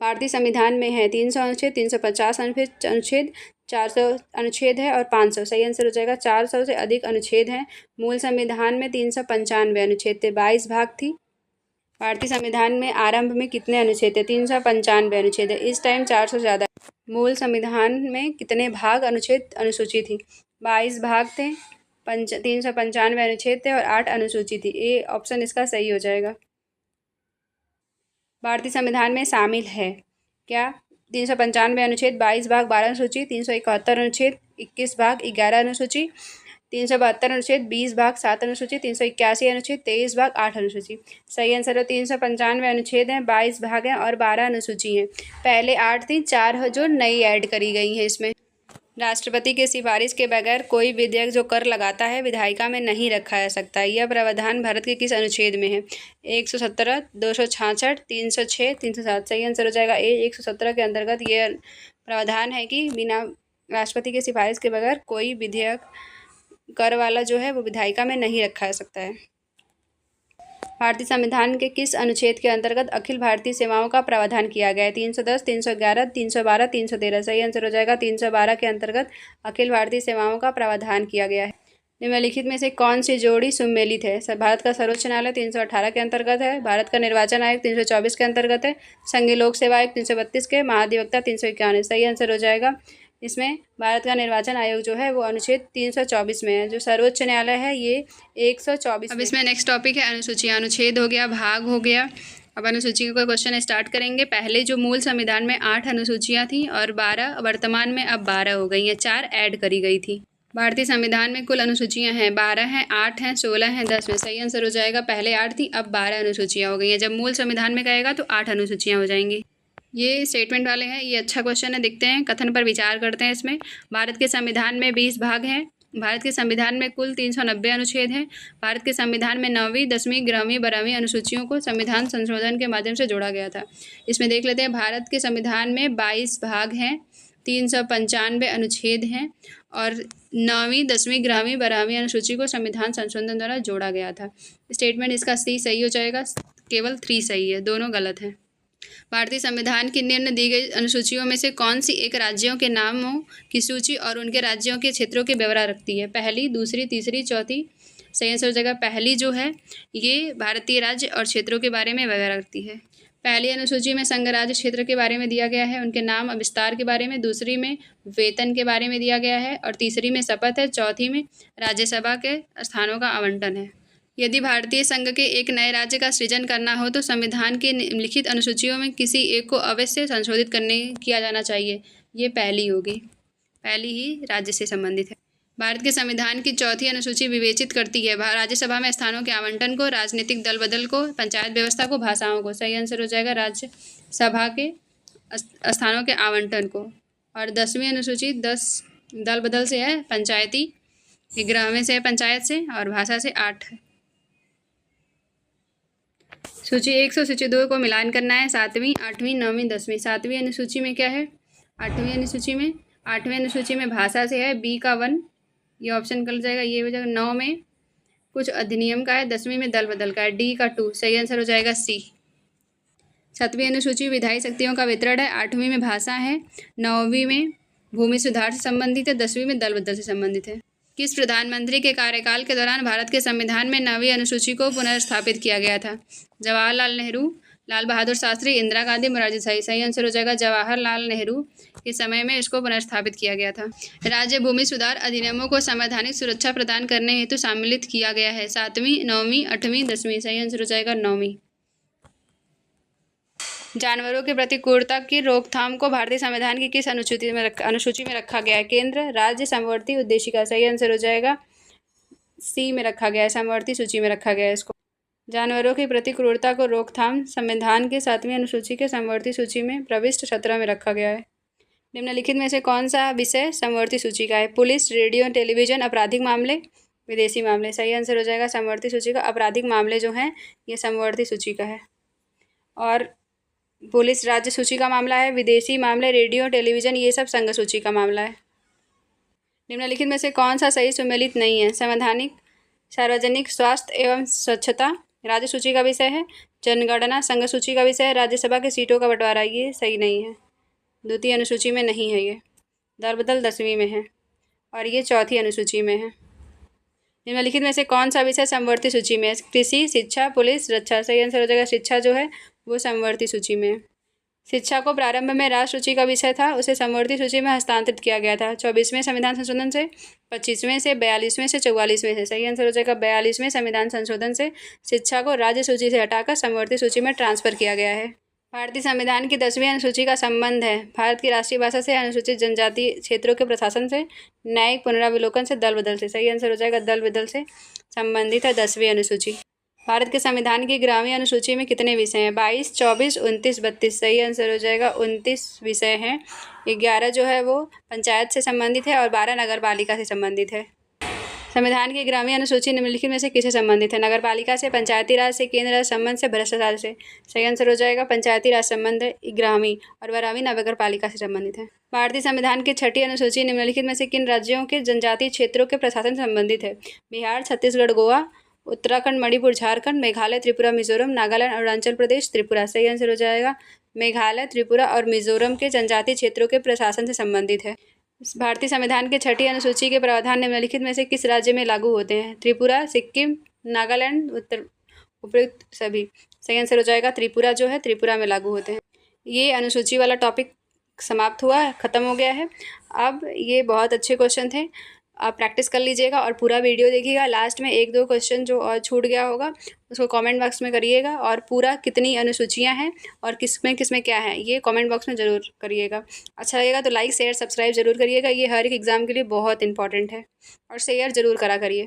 भारतीय संविधान में है 300 अनुच्छेद, 350 अनुच्छेद, 400 अनुच्छेद है और 500। सही आंसर हो जाएगा 400 से अधिक अनुच्छेद हैं। मूल संविधान में 395 अनुच्छेद थे, 22 भाग थी। भारतीय संविधान में आरंभ में कितने अनुच्छेद थे, 395 अनुच्छेद है। इस टाइम 400 ज़्यादा। मूल संविधान में कितने भाग अनुच्छेद अनुसूची थी, 22 भाग थे, 395 अनुच्छेद थे और 8 अनुसूची थी। ए ऑप्शन इसका सही हो जाएगा। भारतीय संविधान में शामिल है क्या, 395 अनुच्छेद, 22 भाग 12 अनुसूची, 371 अनुच्छेद 21 भाग 11 अनुसूची, 372 अनुच्छेद 20 भाग 7 अनुसूची, 381 अनुच्छेद 23 भाग 8 अनुसूची। सही आंसर है 395 अनुच्छेद हैं, 22 भाग हैं और 12 अनुसूची हैं। पहले 8 थी, 4 जो नई ऐड करी गई हैं इसमें। राष्ट्रपति की सिफारिश के बगैर कोई विधेयक जो कर लगाता है विधायिका में नहीं रखा जा सकता। यह प्रावधान भारत के किस अनुच्छेद में है, 117, 266, 306, 307। सही आंसर हो जाएगा ए 117 के अंतर्गत यह प्रावधान है कि बिना राष्ट्रपति की सिफारिश के बगैर कोई विधेयक कर वाला जो है वो विधायिका में नहीं रखा जा सकता है। भारतीय संविधान के किस अनुच्छेद के अंतर्गत अखिल भारतीय सेवाओं का प्रावधान किया गया है? 310, 311, 312, 313। सही आंसर हो जाएगा 312 के अंतर्गत अखिल भारतीय सेवाओं का प्रावधान किया गया है। निम्नलिखित में से कौन सी जोड़ी सुमेलित है? भारत का सर्वोच्च न्यायालय 318 के अंतर्गत है, भारत का निर्वाचन आयोग 324 के अंतर्गत है, संघीय लोक सेवा आयोग 332 के, महाधिवक्ता 351। सही आंसर हो जाएगा इसमें भारत का निर्वाचन आयोग जो है वो अनुच्छेद 324 में है। जो सर्वोच्च न्यायालय है ये 124। अब इसमें नेक्स्ट टॉपिक है अनुसूची। अनुच्छेद हो गया, भाग हो गया। अब अनुसूची का क्वेश्चन स्टार्ट करेंगे। पहले जो मूल संविधान में 8 अनुसूचियाँ थीं और 12 वर्तमान में अब 12 हो गई हैं, 4 ऐड करी गई थी। भारतीय संविधान में कुल अनुसूचियां हैं 12 हैं, 8 हैं, 16 हैं, 10 में। सही आंसर हो जाएगा पहले 8 थी, अब 12 अनुसूचियां हो गई हैं। जब मूल संविधान में कहेगा तो 8 अनुसूचियां हो जाएंगी। ये स्टेटमेंट वाले हैं, ये अच्छा क्वेश्चन है। देखते हैं, कथन पर विचार करते हैं। इसमें भारत के संविधान में 20 भाग हैं। भारत के संविधान में कुल 390 अनुच्छेद हैं। भारत के संविधान में 9वीं, 10वीं, 11वीं, 12वीं अनुसूचियों को संविधान संशोधन के माध्यम से जोड़ा गया था। इसमें देख लेते हैं, भारत के संविधान में 22 भाग हैं, 395 अनुच्छेद हैं और 9वीं, 10वीं, 11वीं, 12वीं अनुसूची को संविधान संशोधन द्वारा जोड़ा गया था। स्टेटमेंट इसका सी सही हो जाएगा, केवल 3 सही है, दोनों गलत हैं। भारतीय संविधान की निम्न दी गई अनुसूचियों में से कौन सी एक राज्यों के नामों की सूची और उनके राज्यों के क्षेत्रों के ब्यौरा रखती है? पहली, दूसरी, तीसरी, चौथी। सही आंसर हो जाएगा पहली जो है ये भारतीय राज्य और क्षेत्रों के बारे में ब्यौरा रखती है। पहली अनुसूची में संघ राज्य क्षेत्र के बारे में दिया गया है, उनके नाम विस्तार के बारे में। दूसरी में वेतन के बारे में दिया गया है और तीसरी में शपथ है। चौथी में राज्यसभा के स्थानों का आवंटन है। यदि भारतीय संघ के एक नए राज्य का सृजन करना हो तो संविधान के निम्नलिखित अनुसूचियों में किसी एक को अवश्य संशोधित किया जाना चाहिए। ये पहली होगी, पहली ही राज्य से संबंधित है। भारत के संविधान की चौथी अनुसूची विवेचित करती है राज्यसभा में स्थानों के आवंटन को, राजनीतिक दल बदल को, पंचायत व्यवस्था को, भाषाओं को। सही आंसर हो जाएगा राज्यसभा के स्थानों के आवंटन को। और 10वीं अनुसूची 10 दल बदल से है, पंचायती 11वें से है, पंचायत से, और भाषा से 8 है। सूची 1 से सूची 2 को मिलान करना है। 7वीं, 8वीं, 9वीं, 10वीं। 7वीं अनुसूची में क्या है? 8वीं अनुसूची में भाषा से है, बी का 1, ये ऑप्शन कर जाएगा, ये हो जाएगा। 9 में कुछ अधिनियम का है, 10वीं में दल बदल का है, डी का 2। सही आंसर हो जाएगा सी। 7वीं अनुसूची विधायी शक्तियों का वितरण है। 8वीं में भाषा है, 9वीं में भूमि सुधार से संबंधित है, 10वीं में दल बदल से संबंधित है। किस प्रधानमंत्री के कार्यकाल के दौरान भारत के संविधान में 9वीं अनुसूची को पुनर्स्थापित किया गया था? जवाहरलाल नेहरू, लाल बहादुर शास्त्री, इंदिरा गांधी, मोरारजी देसाई। सही आंसर हो जाएगा जवाहरलाल नेहरू के समय में इसको पुनर्स्थापित किया गया था। राज्य भूमि सुधार अधिनियमों को संवैधानिक सुरक्षा प्रदान करने हेतु सम्मिलित किया गया है। 7वीं, 9वीं, 8वीं, 10वीं। सही आंसर हो जाएगा 9वीं। जानवरों के प्रति क्रूरता की रोकथाम को भारतीय संविधान की किस अनुसूची में रखा गया है? केंद्र, राज्य, समवर्ती, उद्देशिका। सही आंसर हो जाएगा सी में रखा गया है, समवर्ती सूची में रखा गया है इसको। जानवरों के प्रति क्रूरता को रोकथाम संविधान के 7वीं अनुसूची के समवर्ती सूची में प्रविष्ट 17 में रखा गया है। निम्नलिखित में से कौन सा विषय समवर्ती सूची का है? पुलिस, रेडियो, टेलीविजन, आपराधिक मामले, विदेशी मामले। सही आंसर हो जाएगा समवर्ती सूची का आपराधिक मामले जो हैं ये समवर्ती सूची का है। और पुलिस राज्य सूची का मामला है, विदेशी मामले, रेडियो, टेलीविजन ये सब संघ सूची का मामला है। निम्नलिखित में से कौन सा सही सुमेलित नहीं है? संवैधानिक, सार्वजनिक स्वास्थ्य एवं स्वच्छता राज्य सूची का विषय है, जनगणना संघ सूची का विषय है, राज्यसभा की सीटों का बंटवारा ये सही नहीं है, द्वितीय अनुसूची में नहीं है, ये दल बदल 10वीं में है और ये चौथी अनुसूची में है। निम्नलिखित में से कौन सा विषय समवर्ती सूची में है? कृषि, शिक्षा, पुलिस, रक्षा। सही आंसर हो जाएगा शिक्षा जो है वो समवर्ती सूची में है। शिक्षा को प्रारंभ में राष्ट्र सूची का विषय था, उसे समवर्ती सूची में हस्तांतरित किया गया था 24वें संविधान संशोधन से, 25वें से, 42वें से, 44वें से। सही आंसर हो जाएगा 42वें संविधान संशोधन से शिक्षा को राज्य सूची से हटाकर समवर्ती सूची में ट्रांसफर किया गया है। भारतीय संविधान की 10वीं अनुसूची का संबंध है भारत की राष्ट्रीय भाषा से, अनुसूचित जनजाति क्षेत्रों के प्रशासन से, न्यायिक पुनरावलोकन से, दल बदल से। सही आंसर हो जाएगा दल बदल से संबंधित है 10वीं अनुसूची। भारत के संविधान की 11वीं अनुसूची में कितने विषय हैं? 22, 24, 29, 32। सही आंसर हो जाएगा 29 विषय हैं। 11 जो है वो पंचायत से संबंधित है और 12 नगर पालिका से संबंधित है। संविधान की 11वीं अनुसूची निम्नलिखित में से किससे संबंधित है? नगर पालिका से, पंचायती राज से, केंद्र राज संबंध से, भ्रष्टाचार से। सही आंसर हो जाएगा पंचायती राज संबंध है 11वीं, और 12वीं नगर पालिका से संबंधित है। भारतीय संविधान की 6ठी अनुसूची निम्नलिखित में से किन राज्यों के जनजातीय क्षेत्रों के प्रशासन से संबंधित है? बिहार, छत्तीसगढ़, गोवा, उत्तराखंड, मणिपुर, झारखंड, मेघालय, त्रिपुरा, मिजोरम, नागालैंड, अरुणाचल प्रदेश, त्रिपुरा। सही आंसर हो जाएगा मेघालय, त्रिपुरा और मिजोरम के जनजातीय क्षेत्रों के प्रशासन से संबंधित है। भारतीय संविधान की 6ठी अनुसूची के प्रावधान निम्नलिखित में से किस राज्य में लागू होते हैं? त्रिपुरा, सिक्किम, नागालैंड, उपयुक्त सभी। सही आंसर हो जाएगा त्रिपुरा, जो है त्रिपुरा में लागू होते हैं। ये अनुसूची वाला टॉपिक समाप्त हुआ है, ख़त्म हो गया है। अब ये बहुत अच्छे क्वेश्चन थे, आप प्रैक्टिस कर लीजिएगा और पूरा वीडियो देखिएगा। लास्ट में 1-2 क्वेश्चन जो और छूट गया होगा उसको कमेंट बॉक्स में करिएगा, और पूरा कितनी अनुसूचियां हैं और किस में क्या है ये कमेंट बॉक्स में ज़रूर करिएगा। अच्छा लगेगा तो लाइक, शेयर, सब्सक्राइब ज़रूर करिएगा। ये हर एक एग्ज़ाम के लिए बहुत इंपॉर्टेंट है, और शेयर ज़रूर करा करिए।